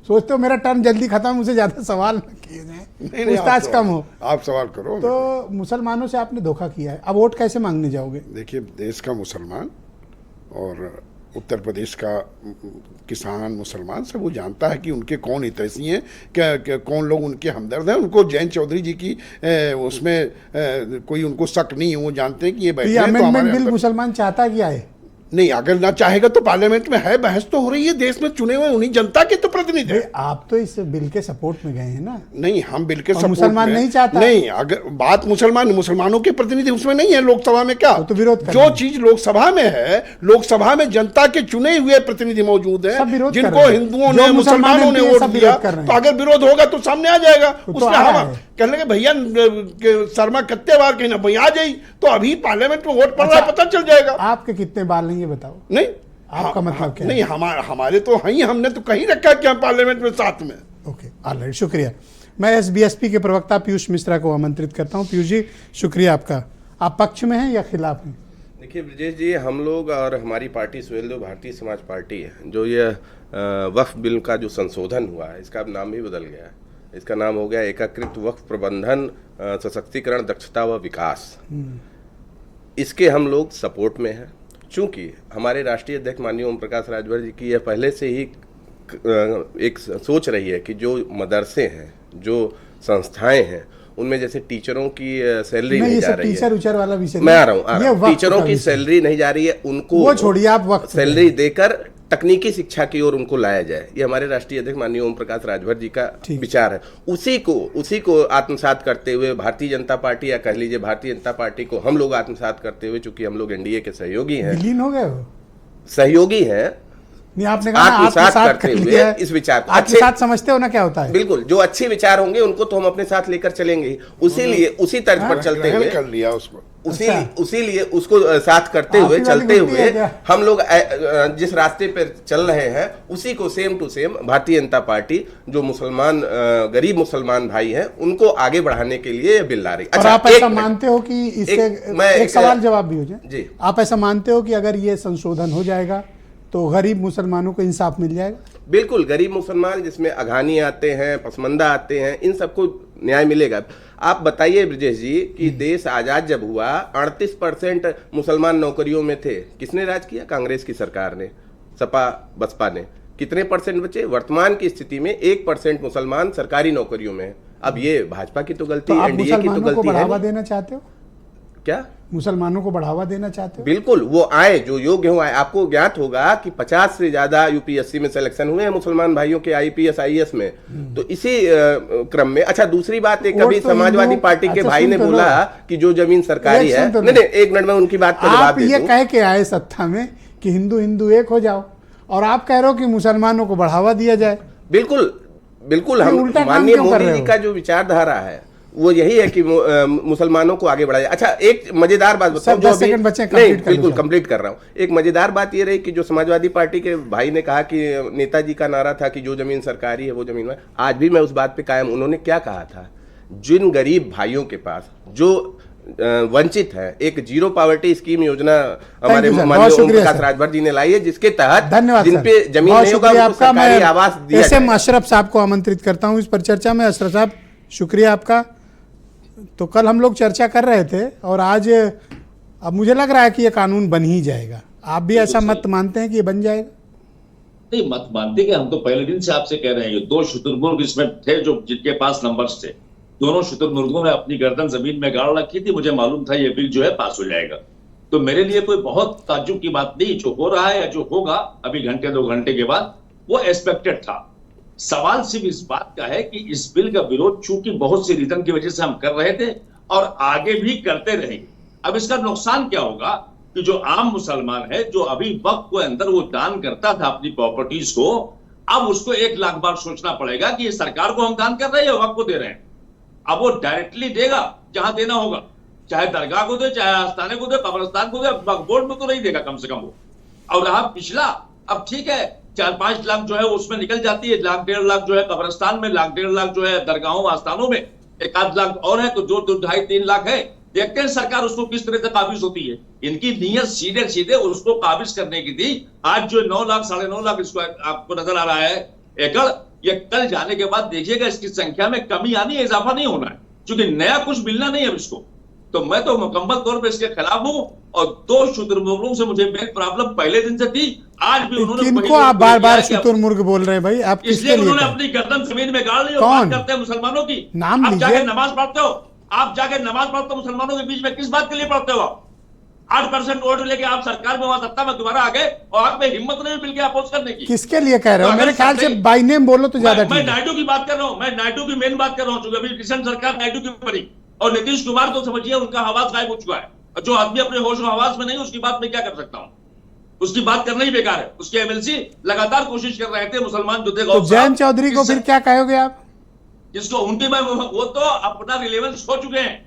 सोचते हो मेरा टर्न जल्दी खत्म, मुझे ज्यादा सवाल न किए जाए, पूछताछ कम हो। आप सवाल करो। तो मुसलमानों से आपने धोखा किया है, अब वोट कैसे मांगने जाओगे? देखिए, देश का मुसलमान और उत्तर प्रदेश का किसान मुसलमान सब वो जानता है कि उनके कौन हितैषी हैं, क्या कौन लोग उनके हमदर्द हैं। उनको जयंत चौधरी जी की उसमें कोई उनको शक नहीं है, वो जानते हैं कि ये बैठे हैं तो अमेंडमेंट हमारे बिल मुसलमान चाहता क्या है? नहीं, अगर ना चाहेगा तो पार्लियामेंट में है, बहस तो हो रही है, देश में चुने हुए उन्हीं जनता के तो प्रतिनिधि हैं। आप तो इस बिल के सपोर्ट में गए हैं ना? नहीं, हम बिल के और सपोर्ट मुसलमान में नहीं चाहता? नहीं, अगर बात मुसलमानों के प्रतिनिधि उसमें नहीं है, लोकसभा में क्या तो विरोध कर जो रहे हैं। चीज लोकसभा में है, लोकसभा में जनता के चुने हुए प्रतिनिधि मौजूद सब हैं, विरोध कर जिनको रहे हैं। हिंदुओं जो ने मुसलमान मुसलमानों ने MP वोट सब दिया, विरोध कर रहे हैं। तो अगर विरोध होगा तो सामने आ जाएगा। तो उसमें आ रहा हम है। कहने लगे भैया शर्मा कत्ते बार कहीं ना भाई आ जाई, तो अभी पार्लियामेंट में वोट पड़ रहा है, पता चल जाएगा। आपके कितने बाल नहीं है बताओ? नहीं, आपका मतलब क्या है? नहीं, हमारे तो हैं ही, हमने तो कहीं रखा कि हम पार्लियामेंट में साथ में। ओके, ऑलराइट, शुक्रिया। मैं एसबीएसपी के प्रवक्ता पीयूष मिश्रा को आमंत्रित करता हूं। पीयूष जी, शुक्रिया आपका। आप पक्ष में हैं या खिलाफ हैं? देखिए ब्रजेश जी, हम लोग और हमारी पार्टी सुहेलदेव भारतीय समाज पार्टी है, जो ये वक्फ बिल का जो संशोधन हुआ है, इसका अब नाम भी बदल गया है। इसका नाम हो गया एकीकृत वक्फ प्रबंधन, सशक्तिकरण, दक्षता व विकास। इसके हम लोग सपोर्ट में हैं, चूंकि हमारे राष्ट्रीय अध्यक्ष माननीय ओम प्रकाश राजभर जी की यह पहले से ही एक सोच रही है कि जो मदरसे हैं, जो संस्थाएं हैं, उनमें जैसे टीचरों की सैलरी नहीं जा रही है। टीचर उचर वाला विषय मैं आ रहा हूँ, टीचरों की सैलरी नहीं जा रही है, उनको वो छोड़िए, आप वक्त सैलरी देकर तकनीकी शिक्षा की ओर उनको लाया जाए। ये हमारे राष्ट्रीय अध्यक्ष माननीय ओम प्रकाश राजभर जी का विचार है। उसी को आत्मसात करते हुए भारतीय जनता पार्टी, या कह लीजिए भारतीय जनता पार्टी को हम लोग आत्मसात करते हुए, चूंकि हम लोग एनडीए के सहयोगी हैं, विलीन हो गए हो, सहयोगी हैं, नहीं आपने कहा आत्मसात करते हुए इस विचार को अच्छे साथ समझते हो ना क्या होता है? बिल्कुल, जो अच्छे विचार होंगे उनको तो हम अपने साथ लेकर चलेंगे। उसी तर्ज पर चलते हुए कर लिया उसको, उसी लिए उसको साथ करते हुए, चलते हुए हम लोग जिस रास्ते पर चल रहे हैं उसी को same to same Bharatiya Janata party, जो मुसलमान गरीब मुसलमान भाई हैं, उनको आगे बढ़ाने के लिए बिल ला रही। अच्छा, आप ऐसा मानते हो कि इससे एक सवाल जवाब भी हो जाए जी? आप ऐसा मानते हो कि अगर ये संशोधन हो जाएगा तो गरीब मुसलमानों को इंसाफ मिल जाएगा? बिल्कुल, गरीब मुसलमान जिसमें अघानी आते हैं, पसमंदा आते हैं, इन सबको न्याय मिलेगा। आप बताइए ब्रजेश जी कि देश आजाद जब हुआ 38% मुसलमान नौकरियों में थे, किसने राज किया? कांग्रेस की सरकार ने, सपा बसपा ने। कितने परसेंट बचे? वर्तमान की स्थिति में 1% मुसलमान सरकारी नौकरियों में है। अब ये भाजपा की तो गलती, तो आप एनडीए की तो मुसलमानों को गलती है बढ़ावा नहीं। देना चाहते हो? क्या मुसलमानों को बढ़ावा देना चाहते हो? बिल्कुल, वो आए जो योग्य हो आए। आपको ज्ञात होगा कि 50 से ज्यादा यूपीएससी में सिलेक्शन हुए हैं मुसलमान भाइयों के, आईपीएस आईएएस में। तो इसी क्रम में अच्छा दूसरी बात, एक कभी तो समाजवादी हिंदू- पार्टी के अच्छा, भाई सुन ने तो लो। बोला कि जो जमीन सरकारी है, सुन तो लो। नहीं 1 मिनट में उनकी बात का जवाब आप दे ये दूं। कह के आए सत्ता में कि हिंदू हिंदू एक हो जाओ, और आप कह रहे हो कि मुसलमानों को बढ़ावा दिया जाए। बिल्कुल बिल्कुल, ये हम उल्टा काम माननीय क्यों कर मोदी रहे जी हो? का जो विचारधारा है वो यही है कि मुसलमानों को आगे बढ़ाया। अच्छा एक मजेदार बात बताऊं, सर, जो 10 अभी सेकंड बचे, नहीं कंप्लीट कर लो बिल्कुल सर। कंप्लीट कर रहा हूं। एक मजेदार बात ये रही कि जो समाजवादी पार्टी के भाई ने कहा कि नेताजी का नारा था कि जो जमीन सरकारी है वो जमीन है, आज भी मैं उस बात पे कायम। उन्होंने क्या कहा था, जिन गरीब भाइयों के पास जो वंचित है, एक जीरो पावर्टी स्कीम योजना हमारे you, sir. माननीय बहुत ओम शुक्रिया, प्रकाश सर। राजभर जी ने लाई है, जिसके तहत धन्यवाद जिन सर। पे जमीन बहुत नहीं होगा शुक्रिया उनको आपका। सरकारी मैं आवास दिया एस एम जाएगा। अशरफ साहब को आमंत्रित करता हूं इस पर चर्चा में। अशरफ साहब, शुक्रिया आपका। तो कल हम लोग चर्चा कर रहे थे और आज अब मुझे लग रहा है कि ये कानून बन ही जाएगा। आप भी ऐसा मत मानते हैं कि ये बन जाएगा? नहीं मत मानते कि हम तो पहले दिन से आपसे कह रहे हैं, ये 2 शुतुरमुर्ग इसमें थे जो जिनके पास नंबर्स थे, दोनों शुतुरमुर्गों ने अपनी गर्दन जमीन में गाड़ रखी थी। मुझे मालूम था ये बिल जो है पास हो जाएगा, तो मेरे लिए कोई बहुत ताज्जुब की बात नहीं। जो हो रहा है या जो होगा अभी घंटे 2 घंटे के बाद, वो एक्सपेक्टेड था। सवाल सिर्फ इस बात का है कि इस बिल का विरोध चूंकि बहुत सी रीजन की वजह से हम कर रहे थे और आगे भी करते रहेंगे। अब इसका नुकसान क्या होगा कि जो आम मुसलमान है, जो अभी वक्त के अंदर वो दान करता था अपनी प्रॉपर्टीज को, अब उसको 1 लाख बार सोचना पड़ेगा कि ये सरकार को हम दान कर रहे हैं या वक्त को दे रहे हैं। अब वो डायरेक्टली देगा जहां देना होगा, चाहे दरगाह को दे, चाहे आस्थाने को दे, कब्रिस्तान को दे, बोर्ड में तो नहीं देगा कम से कम वो। और रहा पिछला, अब ठीक है 4-5 लाख जो है उसमें निकल जाती है, 1-1.5 लाख जो है कब्रिस्तान में, 1-1.5 लाख जो है दरगाहों आस्थानों में, 1-8 लाख और है, तो जो 2-2.5-3 लाख है। देखते हैं सरकार उसको किस तरह से काबिज होती है। इनकी नीयत सीधे सीधे उसको काबिज करने की थी। आज जो 9 लाख 9.5 लाख इसको आपको नजर आ रहा है एकड़, ये कल जाने के बाद देखिएगा इसकी संख्या में कमी आनी है, इजाफा नहीं होना है, क्योंकि नया कुछ मिलना नहीं है इसको। तो मैं तो मुकम्मल तौर पर इसके खिलाफ हूं। और 2 शुतुरमुर्गों से मुझे मेरी प्रॉब्लम पहले दिन से थी, आज भी उन्होंने किनको आप बार बार शुतुरमुर्ग बोल रहे हैं भाई? आप किसके इसलिए लिए उन्होंने कह रहे अपनी गर्दन जमीन में गाड़ ली और कौन? बात करते हैं मुसलमानों की। नाम आप लीजिए। जाके नमाज पढ़ते हो, आप जाके नमाज पढ़ते हो मुसलमानों के बीच में, किस बात के लिए पढ़ते हो आप? 8% वोट लेके आप सरकार में, वहां सत्ता में दोबारा आ गए और आप में हिम्मत नहीं बिल के अपोज करने की। किसके लिए कह रहे हो? तो मेरे अगर ख्याल से नहीं- बाई नेम बोलो तो ज्यादा मैं ठीक है। नायडू की बात कर रहा हूं, मैं नायडू की मेन बात कर रहा हूं, क्योंकि अभी रिसेंट सरकार नायडू की बनी और नीतीश कुमार तो समझिए उनका आवाज गायब हो चुका है। और जो आदमी अपने होश और आवाज में नहीं, उसकी बात मैं क्या कर सकता हूं? उसकी बात करना ही बेकार है। उसके एमएलसी लगातार कोशिश कर रहे थे मुसलमान जो तो जयंत चौधरी को फिर क्या कहोगे आप? जिसको उनकी वो तो अपना रिलेवेंस हो चुके हैं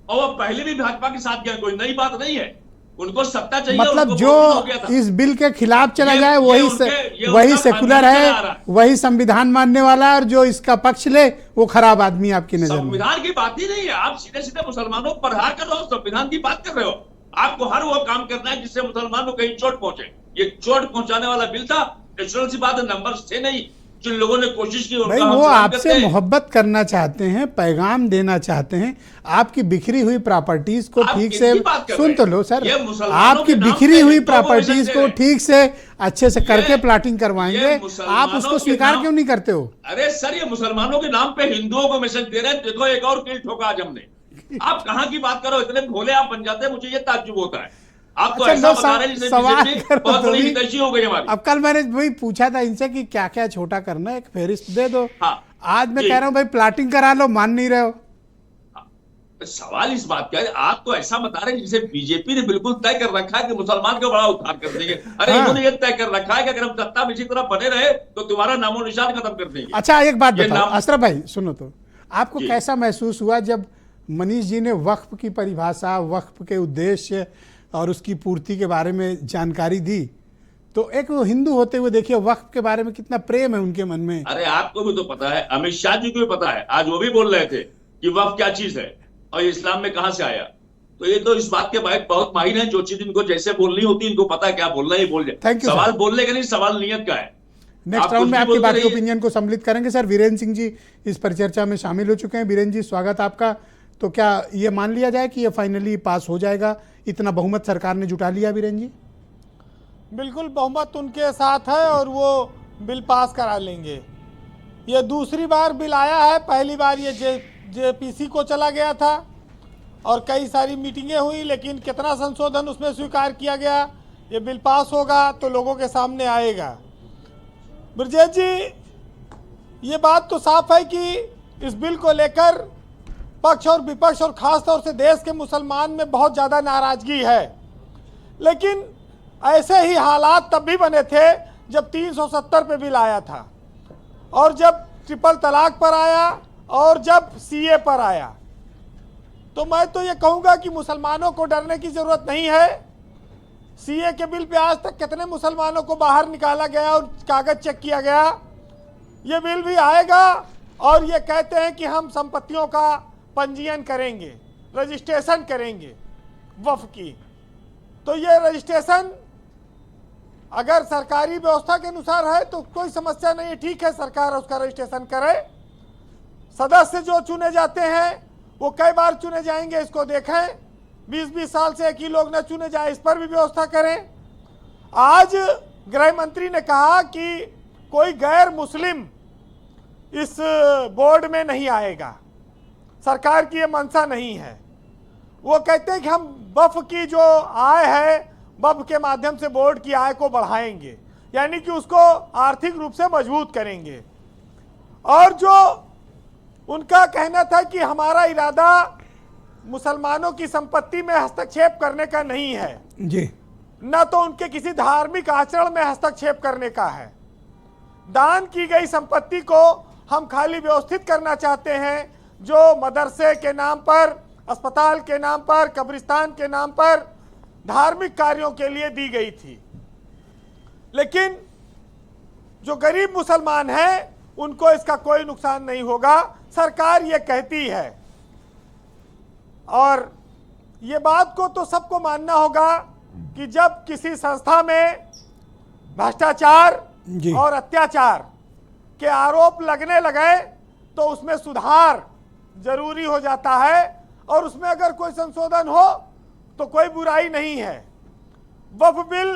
और वो पहले भी भाजपा के साथ गए, कोई नई बात नहीं है। उनको सत्ता चाहिए, मतलब उनको जो वोट हो गया था। इस बिल के खिलाफ चला ये- जाए ये वही उनके- वही उनका सेकुलर खानदान है, चला आ रहा है। वही संविधान मानने वाला है, और जो इसका पक्ष ले वो खराब आदमी आपकी नजर में। संविधान की बात ही नहीं है। आप सीधे सीधे मुसलमानों को प्रहार कर रहे हो, संविधान की बात कर रहे हो। आपको हर वो काम करना है जिससे मुसलमानों को कहीं चोट पहुंचे। ये चोट पहुंचाने वाला बिल था। नेचुरल सी बात है, नंबर्स थे नहीं, जिन लोगों ने कोशिश की भाई उनका हम वो सलाम आपसे करते हैं। मोहब्बत करना चाहते हैं, पैगाम देना चाहते हैं। आपकी बिखरी हुई प्रॉपर्टीज को आप ठीक किसकी से बात कर सुन रहे तो हैं? लो सर, ये मुसलमानों आपकी के नाम बिखरी पे हुई हिंदुओं को प्रॉपर्टीज मैसेज को दे रहे ठीक से अच्छे से करके प्लाटिंग करवाएंगे। ये आप मुसलमानों उसको के स्वीकार नाम- क्यों नहीं करते हो? अरे सर, ये मुसलमानों के नाम पे हिंदुओं को मैसेज दे रहे हैं। देखो एक और किल ठोका आज हमने। आप कहां की बात करो, इतने भोले आप बन जाते हैं, मुझे ये ताज्जुब होता है। आप तो अच्छा, ऐसा लो बता रहे हैं जैसे सवाल बीजेपी करो बहुत तो बड़ी भी। हितैषी हो गई हमारी। अब कल मैंने वही पूछा था इनसे कि क्या क्या छोटा करना है, एक फेरिस्त दे दो। हाँ, आज मैं जी। कह रहा हूं भाई प्लाटिंग करा लो, मान नहीं रहे हो। सवाल इस बात का है, आप तो ऐसा बता रहे हैं जिसे बीजेपी ने बिल्कुल तय कर रखा है कि मुसलमान को बड़ा उद्धार कर देंगे। अरे हाँ। इन्होंने ये तय कर रखा है कि अगर हम सत्ता में इसी तरह बने रहे तो तुम्हारा नामो निशान खत्म कर देंगे। अच्छा एक बात ये बताओ नाम- अशरफ भाई, सुनो तो, आपको जी। कैसा महसूस हुआ जब मनीष जी ने वक्फ की परिभाषा, वक्फ के उद्देश्य और उसकी पूर्ति के बारे में जानकारी दी? तो एक वो हिंदू होते हुए देखिए वक्फ के बारे में कितना प्रेम है उनके मन में। अरे आपको भी तो पता है, अमित शाह जी को भी पता है, आज वो भी बोल रहे थे कि वक्फ क्या चीज है और ये इस्लाम में कहां से आया। तो ये तो इस बात के बारे बहुत माहिर हैं, जो चीज इनको जैसे बोलनी होती है इनको पता है क्या बोलना है, ये बोल जाए। Thank you, सवाल sir. बोलने का नहीं, सवाल नियत का है। नेक्स्ट आप राउंड कुछ में भी आपकी बोलते बाकी रहिए। ओपिनियन को सम्मिलित करेंगे। सर वीरेंद्र सिंह जी इस परिचर्चा में शामिल हो चुके हैं। वीरेंद्र जी स्वागत आपका। तो क्या ये मान लिया जाए कि ये फाइनली पास हो जाएगा? इतना बहुमत सरकार ने जुटा लिया वीरेंद्र जी? बिल्कुल बहुमत उनके साथ है और वो बिल पास करा लेंगे। ये दूसरी बार बिल आया है, पहली बार ये जेपीसी को चला गया था और कई सारी मीटिंगें हुई, लेकिन कितना संशोधन उसमें स्वीकार किया गया, ये बिल पास होगा तो लोगों के सामने आएगा। ब्रजेश जी, ये बात तो साफ है कि इस बिल को लेकर पक्ष और विपक्ष और खास तौर से देश के मुसलमान में बहुत ज़्यादा नाराजगी है, लेकिन ऐसे ही हालात तब भी बने थे जब 370 पे बिल आया था, और जब ट्रिपल तलाक पर आया, और जब सीए पर आया। तो मैं तो ये कहूँगा कि मुसलमानों को डरने की ज़रूरत नहीं है। सीए के बिल पे आज तक कितने मुसलमानों को बाहर निकाला गया और कागज़ चेक किया गया। ये बिल भी आएगा और ये कहते हैं कि हम संपत्तियों का पंजीयन करेंगे, रजिस्ट्रेशन करेंगे वक्फ की। तो ये रजिस्ट्रेशन अगर सरकारी व्यवस्था के अनुसार है तो कोई समस्या नहीं है, ठीक है, सरकार उसका रजिस्ट्रेशन करे। सदस्य जो चुने जाते हैं वो कई बार चुने जाएंगे, इसको देखें। 20-20 साल से एक ही लोग न चुने जाए, इस पर भी व्यवस्था करें। आज गृह मंत्री ने कहा कि कोई गैर मुस्लिम इस बोर्ड में नहीं आएगा, सरकार की ये मंशा नहीं है। वो कहते हैं कि हम वक्फ की जो आय है, वक्फ के माध्यम से बोर्ड की आय को बढ़ाएंगे, यानी कि उसको आर्थिक रूप से मजबूत करेंगे। और जो उनका कहना था कि हमारा इरादा मुसलमानों की संपत्ति में हस्तक्षेप करने का नहीं है जी, न तो उनके किसी धार्मिक आचरण में हस्तक्षेप करने का है। दान की गई संपत्ति को हम खाली व्यवस्थित करना चाहते हैं, जो मदरसे के नाम पर, अस्पताल के नाम पर, कब्रिस्तान के नाम पर धार्मिक कार्यों के लिए दी गई थी। लेकिन जो गरीब मुसलमान हैं उनको इसका कोई नुकसान नहीं होगा, सरकार ये कहती है। और ये बात को तो सबको मानना होगा कि जब किसी संस्था में भ्रष्टाचार और अत्याचार के आरोप लगने लगे तो उसमें सुधार जरूरी हो जाता है, और उसमें अगर कोई संशोधन हो तो कोई बुराई नहीं है। वक्फ बिल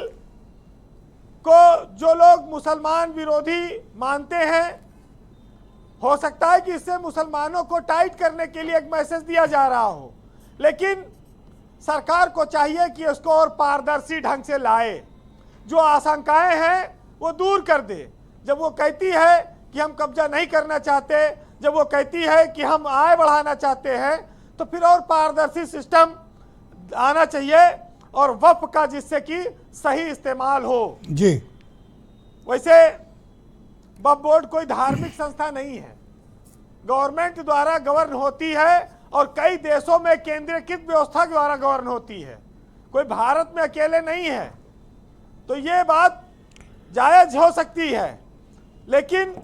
को जो लोग मुसलमान विरोधी मानते हैं, हो सकता है कि इससे मुसलमानों को टाइट करने के लिए एक मैसेज दिया जा रहा हो, लेकिन सरकार को चाहिए कि इसको और पारदर्शी ढंग से लाए, जो आशंकाएं हैं वो दूर कर दे। जब वो कहती है कि हम कब्जा नहीं करना चाहते, जब वो कहती है कि हम आय बढ़ाना चाहते हैं, तो फिर और पारदर्शी सिस्टम आना चाहिए और वक्फ का, जिससे कि सही इस्तेमाल हो जी। वैसे वक्फ बोर्ड कोई धार्मिक संस्था नहीं है, गवर्नमेंट द्वारा गवर्न होती है और कई देशों में केंद्रीकृत व्यवस्था द्वारा गवर्न होती है, कोई भारत में अकेले नहीं है। तो ये बात जायज हो सकती है, लेकिन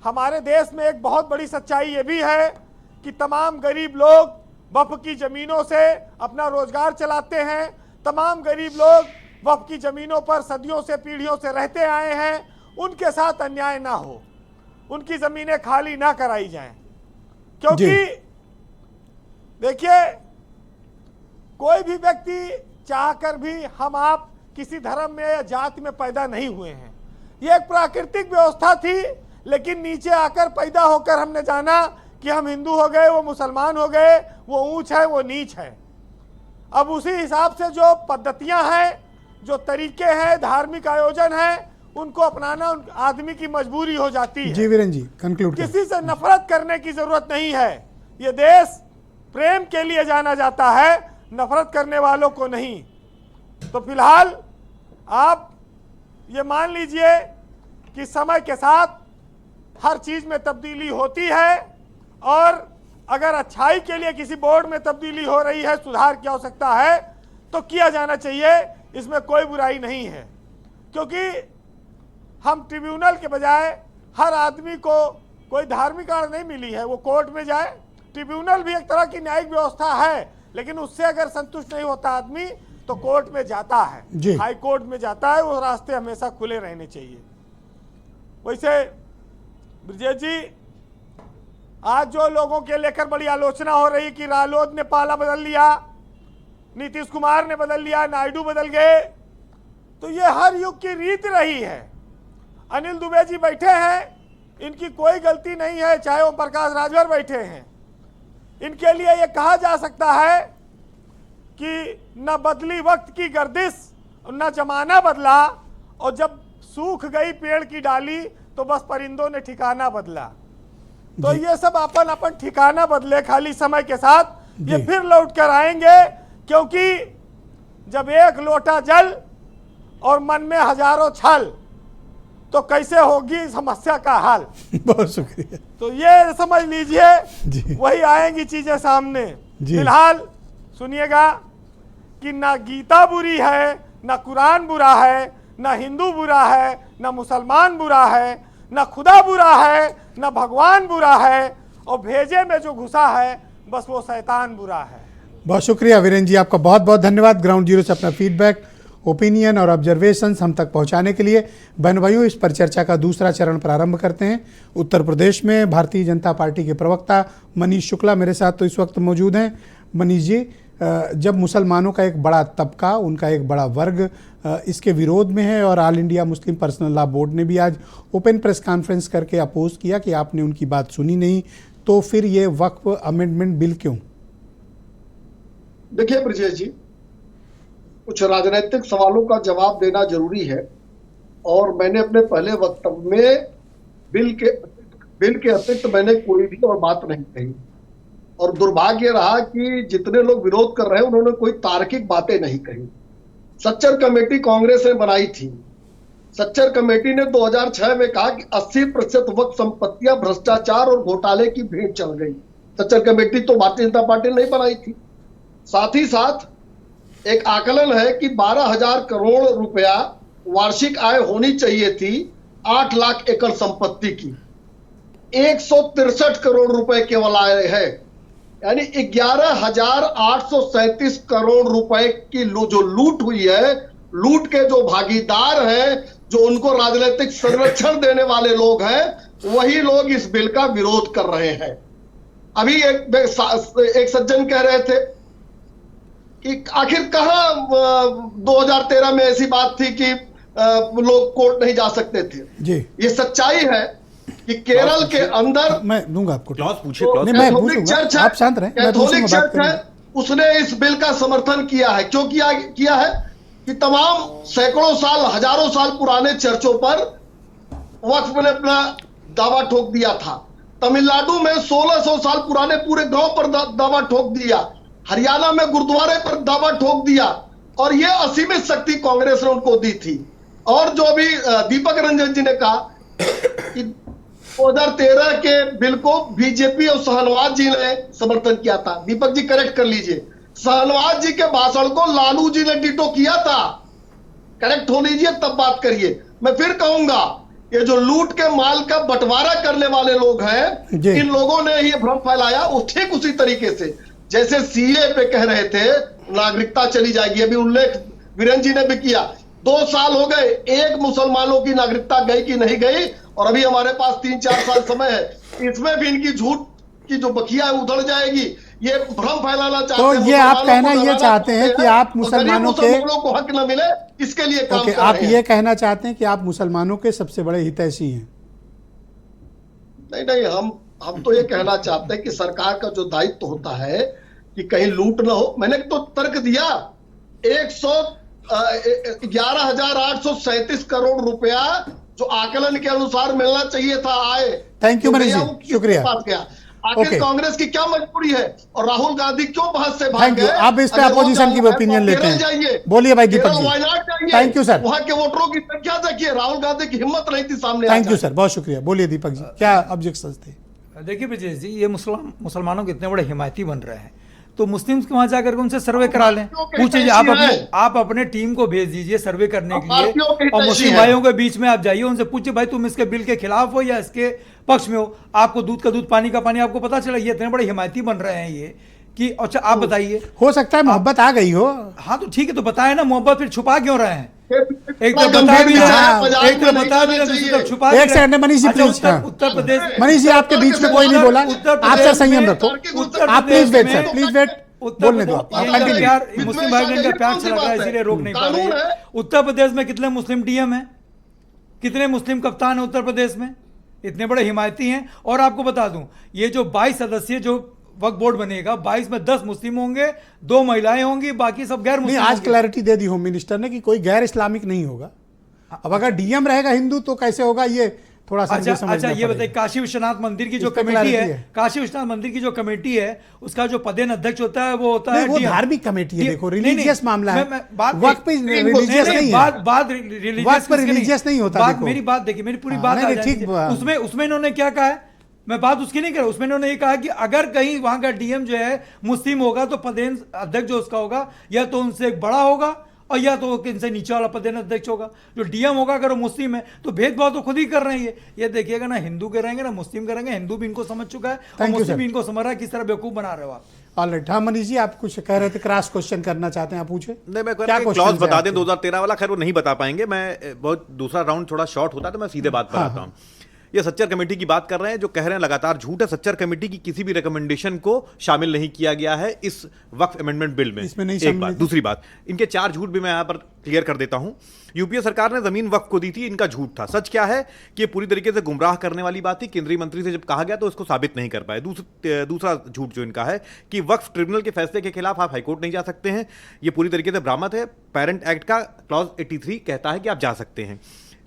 हमारे देश में एक बहुत बड़ी सच्चाई ये भी है कि तमाम गरीब लोग वक्फ की ज़मीनों से अपना रोजगार चलाते हैं। तमाम गरीब लोग वक्फ की ज़मीनों पर सदियों से, पीढ़ियों से रहते आए हैं। उनके साथ अन्याय ना हो, उनकी ज़मीनें खाली ना कराई जाएं, क्योंकि देखिए, कोई भी व्यक्ति चाहकर भी हम आप किसी धर्म में या जाति में पैदा नहीं हुए हैं। ये एक प्राकृतिक व्यवस्था थी, लेकिन नीचे आकर पैदा होकर हमने जाना कि हम हिंदू हो गए, वो मुसलमान हो गए, वो ऊंच है, वो नीच है। अब उसी हिसाब से जो पद्धतियां हैं, जो तरीके हैं, धार्मिक आयोजन हैं, उनको अपनाना आदमी की मजबूरी हो जाती है। जी वीरेन जी, कंक्लूड किसी से नफरत करने की जरूरत नहीं है। ये देश प्रेम के लिए जाना जाता है, नफरत करने वालों को नहीं। तो फिलहाल आप ये मान लीजिए कि समय के साथ हर चीज में तब्दीली होती है, और अगर अच्छाई के लिए किसी बोर्ड में तब्दीली हो रही है, सुधार की आवश्यकता है, तो किया जाना चाहिए, इसमें कोई बुराई नहीं है। क्योंकि हम ट्रिब्यूनल के बजाय हर आदमी को कोई धार्मिक आड़ नहीं मिली है, वो कोर्ट में जाए। ट्रिब्यूनल भी एक तरह की न्यायिक व्यवस्था है, लेकिन उससे अगर संतुष्ट नहीं होता आदमी तो कोर्ट में जाता है, हाई कोर्ट में जाता है। वो रास्ते हमेशा खुले रहने चाहिए। वैसे ब्रजेश जी, आज जो लोगों के लेकर बड़ी आलोचना हो रही कि रालोद ने पाला बदल लिया, नीतीश कुमार ने बदल लिया, नायडू बदल गए, तो ये हर युग की रीत रही है। अनिल दुबे जी बैठे हैं, इनकी कोई गलती नहीं है, चाहे ओम प्रकाश राजभर बैठे हैं। इनके लिए ये कहा जा सकता है कि न बदली वक्त की गर्दिश, न जमाना बदला, और जब सूख गई पेड़ की डाली तो बस परिंदों ने ठिकाना बदला। तो ये सब अपन अपन ठिकाना बदले, खाली समय के साथ ये फिर लौट कर आएंगे, क्योंकि जब एक लोटा जल और मन में हजारों छल, तो कैसे होगी समस्या का हल। बहुत शुक्रिया। तो ये समझ लीजिए वही आएंगी चीजें सामने। फिलहाल सुनिएगा कि ना गीता बुरी है, ना कुरान बुरा है, ना हिंदू बुरा है, ना मुसलमान बुरा है, ना खुदा बुरा है, ना भगवान बुरा है, और भेजे में जो घुसा है बस वो शैतान बुरा है। बहुत शुक्रिया वीरेंद्र जी, आपका बहुत बहुत धन्यवाद ग्राउंड जीरो से अपना फीडबैक, ओपिनियन और ऑब्जर्वेशंस हम तक पहुंचाने के लिए। बहन भाइयों, इस पर चर्चा का दूसरा चरण प्रारंभ करते हैं। उत्तर प्रदेश में भारतीय जनता पार्टी के प्रवक्ता मनीष शुक्ला मेरे साथ तो इस वक्त मौजूद हैं। मनीष जी, जब मुसलमानों का एक बड़ा तबका, उनका एक बड़ा वर्ग इसके विरोध में है, और all India Muslim personal law board ने भी आज ओपन प्रेस कॉन्फ्रेंस करके अपोज किया कि आपने उनकी बात सुनी नहीं, तो फिर ये वक्फ अमेंडमेंट बिल क्यों? देखिए ब्रजेश जी, कुछ राजनीतिक सवालों का जवाब देना जरूरी है, और मैंने अपने पहले वक्तव्य में बिल के अतिरिक्त मैंने कोई भी और बात नहीं कही। और दुर्भाग्य रहा कि जितने लोग विरोध कर रहे हैं उन्होंने कोई तार्किक बातें नहीं कही। सच्चर कमेटी कांग्रेस ने बनाई थी। सच्चर कमेटी ने 2006 में कहा कि 80% वक्त संपत्तियां भ्रष्टाचार और घोटाले की भेंट चढ़ गई। सच्चर कमेटी तो भारतीय जनता पार्टी ने नहीं बनाई थी। साथ ही साथ एक आकलन है कि 12,000 करोड़ रुपया वार्षिक आय होनी चाहिए थी 8 लाख एकड़ संपत्ति की। 163 करोड़ रुपए केवल आय है, यानी 11,837 करोड़ रुपए की जो लूट हुई है, लूट के जो भागीदार हैं, जो उनको राजनीतिक संरक्षण देने वाले लोग हैं, वही लोग इस बिल का विरोध कर रहे हैं। अभी एक सज्जन कह रहे थे कि आखिर कहां 2013 में ऐसी बात थी कि लोग कोर्ट नहीं जा सकते थे। जी, ये सच्चाई है कि केरल के अंदर, मैं दूंगा आपको क्लॉज पूछिए, कैथोलिक चर्च है, आप शांत रहें, कैथोलिक चर्च है, उसने इस बिल का समर्थन किया है। क्यों किया है कि तमाम सैकड़ों साल, हजारों साल पुराने चर्चों पर वक्फ ने अपना दावा ठोक दिया था। तमिलनाडु में 1600 साल पुराने पूरे गांव पर दावा ठोक दिया। हरियाणा में गुरुद्वारे पर दावा ठोक दिया, और यह असीमित शक्ति कांग्रेस ने उनको दी थी। और जो अभी दीपक रंजन जी ने कहा कि 2013 के बिल को बीजेपी और शाहनवाज जी ने समर्थन किया था। दीपक जी करेक्ट कर लीजिए, शाहनवाज जी के भाषण को लालू जी ने डिटो किया था। करेक्ट हो लीजिए तब बात करिए। मैं फिर कहूंगा, ये जो लूट के माल का बंटवारा करने वाले लोग हैं, इन लोगों ने ये भ्रम फैलाया। ठीक उसी तरीके से जैसे सीए पे कह रहे थे नागरिकता चली जाएगी, अभी उल्लेख वीरेंद्र जी ने भी किया। 2 साल हो गए, एक मुसलमानों की नागरिकता गई कि नहीं गई, और अभी हमारे पास 3-4 साल समय है। इसमें भी इनकी झूठ की जो बकिया है उधड़ जाएगी। ये भ्रम फैलाना चाहते हैं। तो ये आप कहना ये चाहते हैं कि आप मुसलमानों को हक न मिले, इसके लिए काम कर रहे हैं। आप ये कहना चाहते हैं कि आप मुसलमानों के सबसे बड़े हितैषी हैं? नहीं, हम तो ये कहना चाहते हैं कि सरकार का जो दायित्व होता है कि कहीं लूट ना हो। मैंने तो तर्क दिया, 11,837 करोड़ रुपया जो आकलन के अनुसार मिलना चाहिए था आए। थैंक यू मनीष जी, शुक्रिया। आखिर कांग्रेस की क्या मजबूरी है, और राहुल गांधी क्यों बहस से भाग गए? आप इस पे अपोजिशन की ओपिनियन लेते हैं, बोलिए भाई Deepak ji. Thank you sir. वहां के वोटरों की संख्या देखिए, राहुल गांधी की हिम्मत नहीं थी सामने। थैंक यू सर, बहुत शुक्रिया। बोलिए दीपक जी, क्या ऑब्जेक्शन थे? देखिए ब्रजेश जी, ये मुसलमानों के इतने बड़े हिमायती बन रहे हैं, तो मुस्लिम्स के वहां जाकर उनसे सर्वे करा लें। पूछिए, आप अपने टीम को भेज दीजिए सर्वे करने के लिए, और मुस्लिम भाइयों के बीच में आप जाइए, उनसे पूछिए भाई तुम इसके बिल के खिलाफ हो या इसके पक्ष में हो। आपको दूध का दूध, पानी का पानी आपको पता चला। ये इतने बड़े हिमायती बन रहे हैं ये कि अच्छा आप बताइए। हो सकता है मोहब्बत आ गई हो। हाँ तो ठीक है, तो बताए ना, मोहब्बत फिर छुपा क्यों रहे हैं? एक तो बता भी रहा, एक तो बता भी रहा, दूसरी तरफ छुपा। एक सेकंड मनीष जी प्लीज। उत्तर प्रदेश, मनीष जी आपके बीच में कोई नहीं बोला, आप सर संयम रखो। आप please wait sir, please wait, बोलने दो। मुस्लिम भाई बहन का प्यार चल रहा है, इसीलिए रोक नहीं पा रहे। उत्तर प्रदेश में कितने मुस्लिम डीएम है? कितने मुस्लिम कप्तान हैं उत्तर प्रदेश में, इतने बड़े हिमायती हैं। और आपको बता दूं, ये जो 22 सदस्यीय जो वक्फ बोर्ड बनेगा, 22 में 10 मुस्लिम होंगे, 2 महिलाएं होंगी, बाकी सब गैर मुस्लिम। आज clarity they the home minister ने कि कोई गैर इस्लामिक नहीं होगा। अब अगर डीएम रहेगा हिंदू तो कैसे होगा, ये थोड़ा सा अच्छा ये बताइए, काशी विश्वनाथ मंदिर की जो कमेटी है, काशी विश्वनाथ मंदिर की जो कमेटी है, उसका जो पदेन अध्यक्ष होता है वो होता है, वो धार्मिक कमेटी है। देखो रिलीजियस मामला है, वक्त पे रिलीजियस नहीं है, बात रिलीजियस नहीं होता। मेरी बात देखिए, मेरी पूरी बात ठीक। उसमें इन्होंने क्या कहा है, मैं बात उसकी नहीं कर रहा, उसमें इन्होंने ये कहा कि अगर कहीं वहां का डीएम जो है मुस्लिम होगा तो पदेन अध्यक्ष जो उसका होगा या तो उनसे एक बड़ा होगा और या तो इनसे नीचे वाला पदेन अध्यक्ष होगा। जो डीएम होगा अगर वो मुस्लिम है तो भेदभाव तो खुद ही कर रहे हैं। ये देखिएगा ना, हिंदू के रहेंगे ना मुस्लिम के रहेंगे, हिंदू भी इनको समझ चुका है और मुस्लिम भी इनको समझ रहा है किस तरह बेवकूफ बना रहे हो आप। ऑलराइट, हाँ मनीष जी आप कुछ कह रहे थे, क्रॉस क्वेश्चन करना चाहते हैं, आप पूछे। नहीं, मैं क्या क्लॉज बता दें 2013 वाला, खैर वो नहीं बता पाएंगे, मैं बहुत दूसरा राउंड थोड़ा शॉर्ट होता है तो मैं सीधे बात पर आता हूँ। ये सच्चर कमेटी की बात कर रहे हैं, जो कह रहे हैं लगातार झूठ है। सच्चर कमेटी की किसी भी रिकमेंडेशन को शामिल नहीं किया गया है इस वक्फ अमेंडमेंट बिल में। इसमें नहीं एक बात, दूसरी बात, इनके 4 झूठ भी मैं यहां पर क्लियर कर देता हूं। यूपीए सरकार ने जमीन वक्फ को दी थी, इनका झूठ था। सच क्या है कि ये पूरी तरीके से गुमराह करने वाली बात थी। केंद्रीय मंत्री से जब कहा गया तो इसको साबित नहीं कर पाए। दूसरा झूठ जो इनका है कि वक्फ ट्रिब्यूनल के फैसले के खिलाफ आप हाईकोर्ट नहीं जा सकते हैं, ये पूरी तरीके से भ्रामक है। पेरेंट एक्ट का क्लॉज 83 कहता है कि आप जा सकते हैं।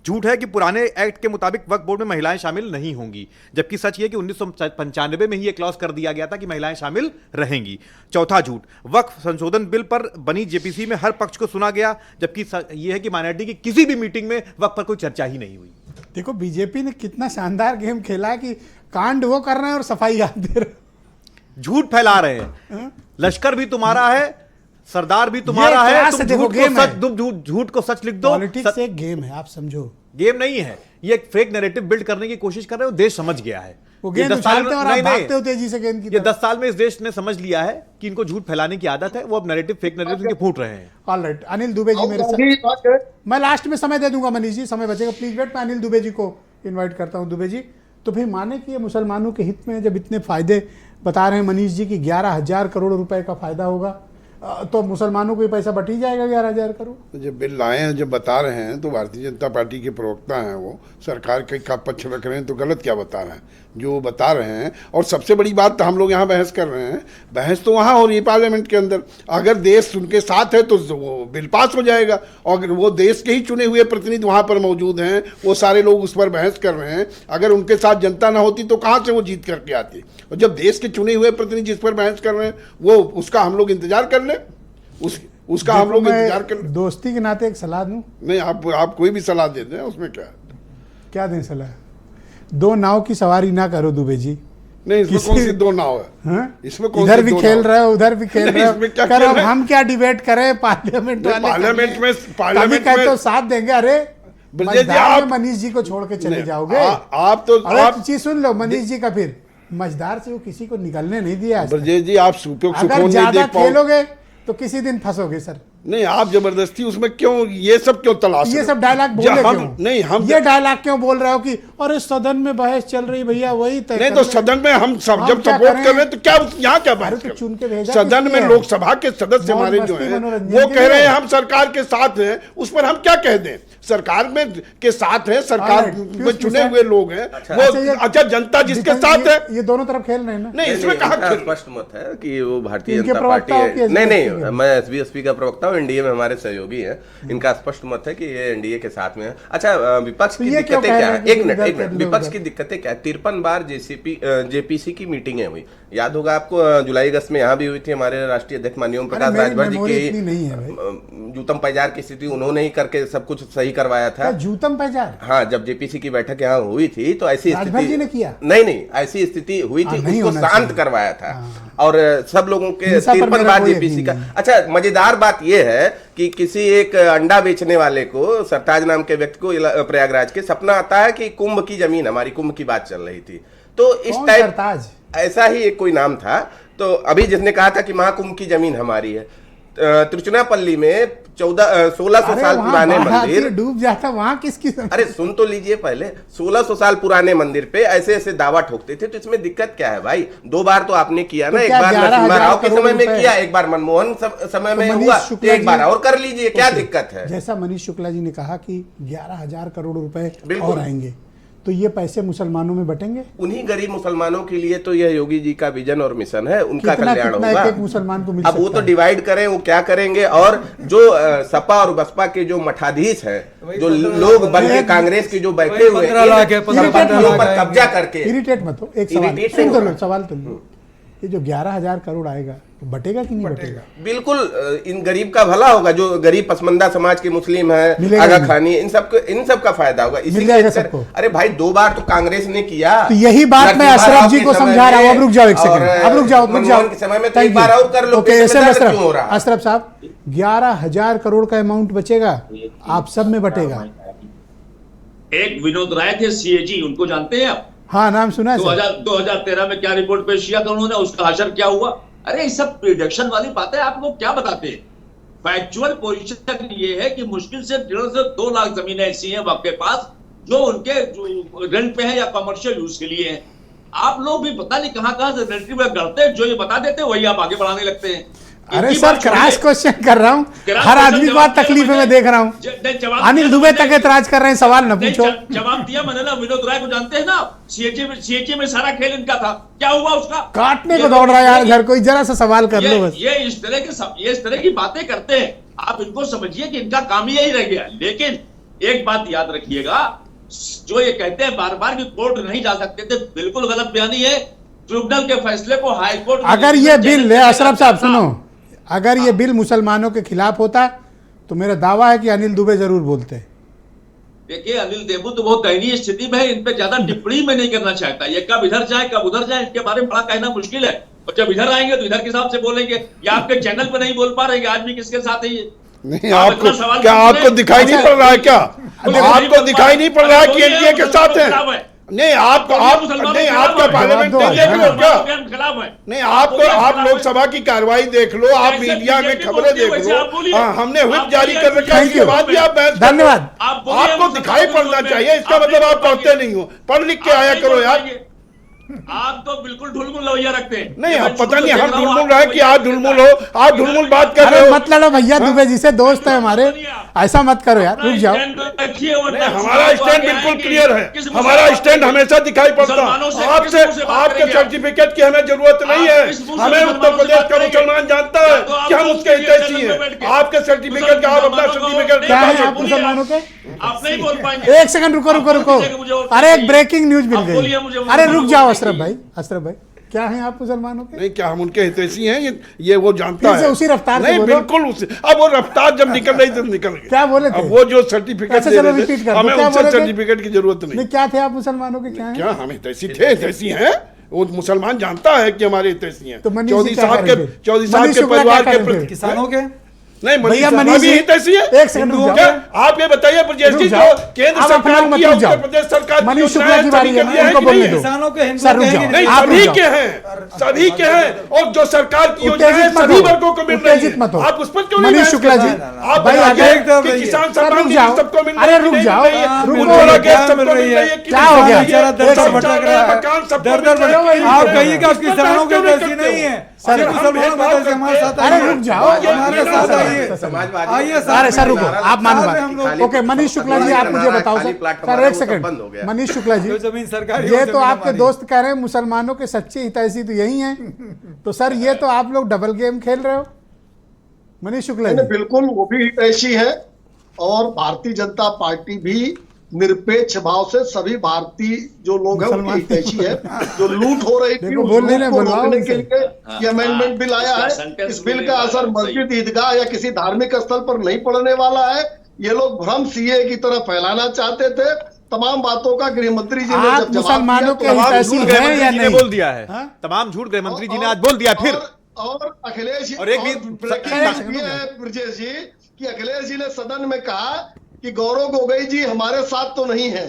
झूठ है कि पुराने एक्ट के मुताबिक वक्फ बोर्ड में महिलाएं शामिल नहीं होंगी, जबकि सच ये कि 1995 में ही ये क्लॉज कर दिया गया था कि महिलाएं शामिल रहेंगी। चौथा झूठ, वक्फ संशोधन बिल पर बनी जेपीसी में हर पक्ष को सुना गया, जबकि यह है कि माइनॉरिटी की किसी भी मीटिंग में वक्फ पर कोई चर्चा ही नहीं हुई। देखो बीजेपी ने कितना शानदार गेम खेला है कि कांड वो कर रहे हैं और सफाई आप दे रहे, झूठ फैला रहे हैं। लश्कर भी तुम्हारा है, सरदार भी तुम्हारा है, तुम झूठ को सच लिख दो। पॉलिटिक्स एक गेम है, आप समझो। गेम नहीं है, ये एक फेक नैरेटिव बिल्ड करने की कोशिश कर रहे हो। देश समझ गया है, वो गेंद उछालते और आप भागते हो तेजी से गेंद की। ये 10 साल में इस देश ने समझ लिया है कि इनको झूठ फैलाने की आदत है। वो अब नैरेटिव, फेक नैरेटिव के फूट रहे हैं। ऑलराइट, अनिल दुबे जी मेरे साथ, मैं लास्ट में समय दे दूंगा मनीष जी, समय बचेगा प्लीज वेट। मैं अनिल दुबे जी को इन्वाइट करता हूँ। दुबे जी, तो फिर माने कि ये मुसलमानों के हित में जब इतने फायदे बता रहे हैं मनीष जी की 11,000 करोड़ रुपए का फायदा होगा, तो मुसलमानों को पैसा बट ही जाएगा 11,000 करोड़। जब बिल लाए हैं, जब बता रहे हैं तो भारतीय जनता पार्टी के प्रवक्ता हैं, वो सरकार का पक्ष रख रहे हैं, तो गलत क्या बता रहे हैं जो बता रहे हैं। और सबसे बड़ी बात, तो हम लोग यहाँ बहस कर रहे हैं, बहस तो वहाँ हो रही है पार्लियामेंट के अंदर। अगर देश उनके साथ है तो वो बिल पास हो जाएगा, और अगर वो देश के ही चुने हुए प्रतिनिधि वहाँ पर मौजूद हैं, वो सारे लोग उस पर बहस कर रहे हैं, अगर उनके साथ जनता ना होती तो कहाँ से वो जीत करके आती। और जब देश के चुने हुए प्रतिनिधि जिस पर बहस कर रहे हैं, वो उसका हम लोग इंतजार कर ले, उसका हम लोग इंतजार कर। दोस्ती के नाते एक सलाह दूं? नहीं, आप कोई भी सलाह दे दें, उसमें क्या दें सलाह? 2 नाव की सवारी ना करो दुबे जी। नहीं, इसमें कौन सी 2 नाव है? इसमें कौन इधर भी खेल रहे हो, उधर भी खेल रहे हो। करो, हम क्या डिबेट करें? पार्लियामेंट में तो साथ देंगे। अरे मजदार में मनीष जी को छोड़ के चले जाओगे आप तो। आप चीज सुन लो मनीष जी का, फिर मजदार से वो किसी को निकलने नहीं दिया। ब्रजेश जी, आप अगर ज्यादा खेलोगे तो किसी दिन फंसोगे सर। नहीं, आप जबरदस्ती उसमें क्यों, ये सब क्यों तलाश, ये सब डायलॉग बोल रहे क्यों? नहीं, हम ये डायलॉग क्यों बोल रहे हो कि अरे सदन में बहस चल रही भैया, वही तय नहीं तो सदन में हम सब जब सपोर्ट कर रहे हैं तो क्या यहाँ क्या बात तो चुन के भेजा? सदन में लोकसभा के सदस्य हमारे जो हैं वो कह रहे हैं हम सरकार के साथ हैं, उस पर हम क्या कह दें? सरकार में के साथ है, सरकार में चुने हुए लोग हैं वो। अच्छा, जनता जिसके साथ है, ये दोनों तरफ खेल रहे हैं ना? नहीं, इसमें कहा स्पष्ट मत है कि वो भारतीय जनता पार्टी है। नहीं, मैं एसबीएसपी का प्रवक्ता हूँ, एनडीए में हमारे सहयोगी हैं, इनका स्पष्ट मत है कि ये एनडीए के साथ में है। अच्छा, विपक्ष की दिक्कतें क्या है? एक मिनट, विपक्ष की दिक्कतें क्या है? 53 बार जेपीसी की मीटिंगें हुई, याद होगा आपको, जुलाई अगस्त में यहाँ भी हुई थी। हमारे राष्ट्रीय अध्यक्ष माननीय ओम प्रकाश राजभर जी की जूतम पैजार की स्थिति उन्होंने ही करके सब कुछ सही करवाया था। जूतम पैजार? हाँ, जब जेपीसी की बैठक यहाँ हुई थी तो ऐसी स्थिति ने किया? नहीं, ऐसी स्थिति हुई थी, उसको शांत करवाया था और सब लोगों के 53 बार जेपीसी का। अच्छा, मजेदार बात यह है कि किसी एक अंडा बेचने वाले को, सरताज नाम के व्यक्ति को प्रयागराज के, सपना आता है कि कुंभ की जमीन हमारी, कुंभ की बात चल रही थी, तो इस टाइप ऐसा ही एक कोई नाम था, तो अभी जिसने कहा था कि महाकुंभ की जमीन हमारी है, तिरुचनापल्ली में 1600 साल पुराने मंदिर डूब जाता, वहां किसकी अरे सुन तो लीजिए पहले, 1600 साल पुराने मंदिर पे ऐसे ऐसे दावा ठोकते थे, तो इसमें दिक्कत क्या है भाई? 2 बार तो आपने किया ना, एक बार नरसिम्हा राव के समय में किया, एक बार मनमोहन समय में हुआ, तो एक बार और कर लीजिए, क्या दिक्कत है? जैसा मनीष शुक्ला जी ने कहा कि 11,000 करोड़ रुपए और आएंगे, तो ये पैसे मुसलमानों में बटेंगे? उन्हीं गरीब मुसलमानों के लिए तो यह योगी जी का विजन और मिशन है, उनका कल्याण होगा। एक मुसलमान को मिल अब वो तो डिवाइड करें, वो क्या करेंगे? और जो सपा और बसपा के जो मठाधीश है, जो लोग बन के कांग्रेस के जो बैठे हुए पर कब्जा करके, इरिटेट मत हो, एक सवाल तो लो, ये जो 11,000 करोड़ आएगा तो बटेगा कि नहीं बटेगा? बिल्कुल इन गरीब का भला होगा, जो गरीब पसमंदा समाज के मुस्लिम है, आगा खानी, इन सब का फायदा होगा। इसीलिए सबको। अरे भाई 2 बार तो कांग्रेस ने किया, तो यही बात मैं अशरफ जी को समझा रहा हूँ। अब रुक जाओ एक सेकंड, अब रुक जाओ के समय में तो एक बार और कर लो। अशरफ साहब, 11,000 करोड़ का अमाउंट बचेगा, आप सब में बटेगा। एक विनोद राय थे सीएजी, उनको जानते हैं आप? हाँ, नाम सुना है। 2013 में क्या रिपोर्ट पेश किया था उन्होंने, उसका हशर क्या हुआ? अरे ये सब प्रिडिक्शन वाली बातें आप लोग क्या बताते हैं? फैक्चुअल पोजीशन ये है कि मुश्किल से 1.5 से 2 लाख जमीनें ऐसी हैं आपके पास जो उनके रेंट पे है या कमर्शियल यूज के लिए है। आप लोग भी पता नहीं कहां से नैरेटिव करते हैं, जो ये बता देते हैं वही आप आगे बढ़ाने लगते हैं। अरे सर, क्रैश क्वेश्चन कर रहा हूँ, हर आदमी को आज तकलीफ में देख रहा हूँ। अनिल दुबे तक एतराज कर रहे हैं, सवाल न पूछो। जवाब दिया मैंने ना, विनोद राय को जानते हैं ना, सीएजी में सारा खेल इनका था, क्या हुआ उसका? काटने को दौड़ रहा है यार घर, कोई जरा सा सवाल कर लो बस। ये इस तरह की बातें करते हैं, आप इनको समझिए कि इनका काम ही यही रह गया। लेकिन एक बात याद रखिएगा, जो ये कहते हैं बार बार कि कोर्ट नहीं जा सकते थे, बिल्कुल गलत बयानी है। ट्रिब्यूनल के फैसले को हाई कोर्ट, अगर ये बिल, अशरफ साहब सुनो, अगर ये बिल मुसलमानों के खिलाफ होता तो मेरा दावा है कि अनिल दुबे जरूर बोलते। देखिए अनिल देबू तो बहुत दयनीय स्थिति में है, इन पे ज्यादा टिप्पणी में नहीं करना चाहता। ये कब इधर जाए कब उधर जाए, इनके बारे में बड़ा कहना मुश्किल है। और जब इधर आएंगे तो इधर के हिसाब से बोलेंगे, या आपके चैनल पे नहीं बोल पा रहे आज भी किसके साथ है ये? नहीं, आपको क्या आपको दिखाई नहीं पड़ रहा है? क्या आपको दिखाई नहीं पड़ रहा है कि एनडीए के साथ है? नहीं, आपका पार्लियामेंट नहीं देख लो क्या? नहीं, आप लोकसभा की कार्रवाई देख लो, आप मीडिया में खबरें देख लो। हमने व्हिप जारी कर रखा है, इसके बाद भी आप बहस। धन्यवाद। आपको दिखाई पड़ना चाहिए, इसका मतलब आप पढ़ते नहीं हो, पढ़ लिख के आया करो यार। आप तो बिल्कुल ढुलमुल रवैया रखते हैं। नहीं, आप पता नहीं हम ढुलमुल रहे कि आप ढुलमुल हो, आप ढुलमुल बात कर रहे हो। मत लड़ो भैया, दुबे जी से दोस्त है हमारे, ऐसा मत करो यार, रुक जाओ। हमारा स्टैंड बिल्कुल क्लियर है, हमारा स्टैंड हमेशा दिखाई पड़ता है। आपसे आपके सर्टिफिकेट की हमें जरूरत नहीं है, हमें उत्तर प्रदेश का मुसलमान जानता है कि हम उसके हितैषी हैं। आपके सर्टिफिकेट का, आप अपना सर्टिफिकेट क्या है आप मुसलमानों के? आप नहीं बोल पाएंगे। एक सेकंड रुको। अरे एक ब्रेकिंग न्यूज मिल गई। अरे रुक जाओ अशरफ भाई, क्या हैं आप मुसलमानों के? नहीं, क्या हम उनके हितैषी हैं? ये वो जानता है। उसी रफ्तार नहीं, बिल्कुल उसी। अब वो रफ्तार जब निकल रही तो निकल गई। क्या बोले थे? अब वो जो सर्टिफिकेट दे रहे थे, हमें उनसे सर्टिफिकेट की जरूरत नहीं। क्या थे आप मुसलमानों के? क्या हैं? क्या हम हितैषी थे? हितैषी हैं। वो मुसलमान जानता है कि हमारे हितैषी हैं। चौधरी साहब के परिवार के, किसानों के नहीं, भैया मनीष भी हितैषी है। एक सेकंड रुक जाओ, आप ये बताइए ब्रजेश जी, जो केंद्र सरकार की और उत्तर प्रदेश सरकार मनीष शुक्ला की बारी है, उनको बोलने दो। किसानों के नहीं, सभी के हैं, और जो सरकार की योजना है सभी वर्गों को मिल रही है। आप उस पर क्यों नहीं? मनीष शुक्ला जी, आप किसान सम्मान निधि सबको मिल रही है। अरे रुक जाओ, उज्ज्वला गैस सबको मिल रही है। क्या हो गया? मकान सबको, आप कहिए कि किसानों के हितैषी नहीं है, हमारे साथ। अरे रुक जाओ, हमारे साथ आइए, अरे सर रुको, आप मानो बात। ओके मनीष शुक्ला जी, आप मुझे बताओ सर, एक सेकंड। मनीष शुक्ला जी, जमीन सरकारी, ये तो आपके दोस्त कह रहे हैं मुसलमानों के सच्चे हितैषी तो यही हैं, तो सर ये तो आप लोग डबल गेम खेल रहे हो मनीष शुक्ला जी। बिल्कुल, वो भी हितैषी है और भारतीय जनता पार्टी भी निरपेक्ष भाव से सभी भारतीय जो लोग हैं उनकी हितैषी है। जो लूट हो रही थी उसको रोकने के लिए ये अमेंडमेंट बिल आया है। इस बिल का असर मस्जिद, ईदगाह या किसी धार्मिक स्थल पर नहीं पड़ने वाला है। ये लोग भ्रम सीए की तरह फैलाना चाहते थे। तमाम बातों का गृह मंत्री जी ने जब मुसलमानों के हितैषी हैं या नहीं बोल दिया है, तमाम झूठ गृह मंत्री जी ने आज बोल दिया। फिर और अखिलेश और एक भी ब्रजेश जी कि अखिलेश जी ने सदन में कहा कि गौरव गोगोई जी हमारे साथ तो नहीं है।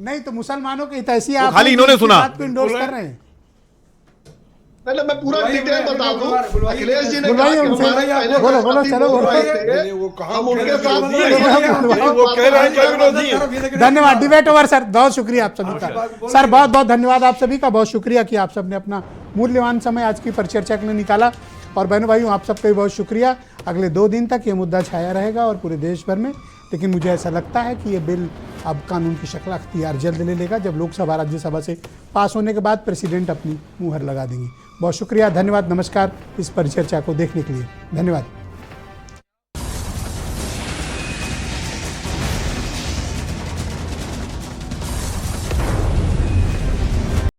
नहीं तो मुसलमानों के हितैषी आप खाली इन्होंने सुना इंडोर्स कर रहे हैं। पहले मैं पूरा डिटेल बता दूं, अखिलेश जी ने कहा बुलवाइए कि उनसे, हमारे पहले बोलो, बोलो, साथी चलो, बोल बोलो। रहे थे, वो कहाँ हम उनके साथ वो कह रहे हैं कि विरोधी है। धन्यवाद। डिबेट ओवर सर, बहुत शुक्रिया आप सभी का। सर बहुत बहुत धन्यवाद आप सभी का, बहुत शुक्रिया कि आप सबने अपना मूल्यवान समय आज की परिचर्चा के लिए निकाला। और बहनों भाइयों आप सबका भी बहुत शुक्रिया। अगले 2 दिन तक ये मुद्दा छाया रहेगा और पूरे देश भर में, लेकिन मुझे ऐसा लगता है कि ये बिल अब कानून की शक्ल अख्तियार जल्द ले लेगा, जब लोकसभा राज्यसभा से पास होने के बाद प्रेसिडेंट अपनी मुहर लगा देंगे। बहुत शुक्रिया, धन्यवाद, नमस्कार इस परिचर्चा को देखने के लिए, धन्यवाद।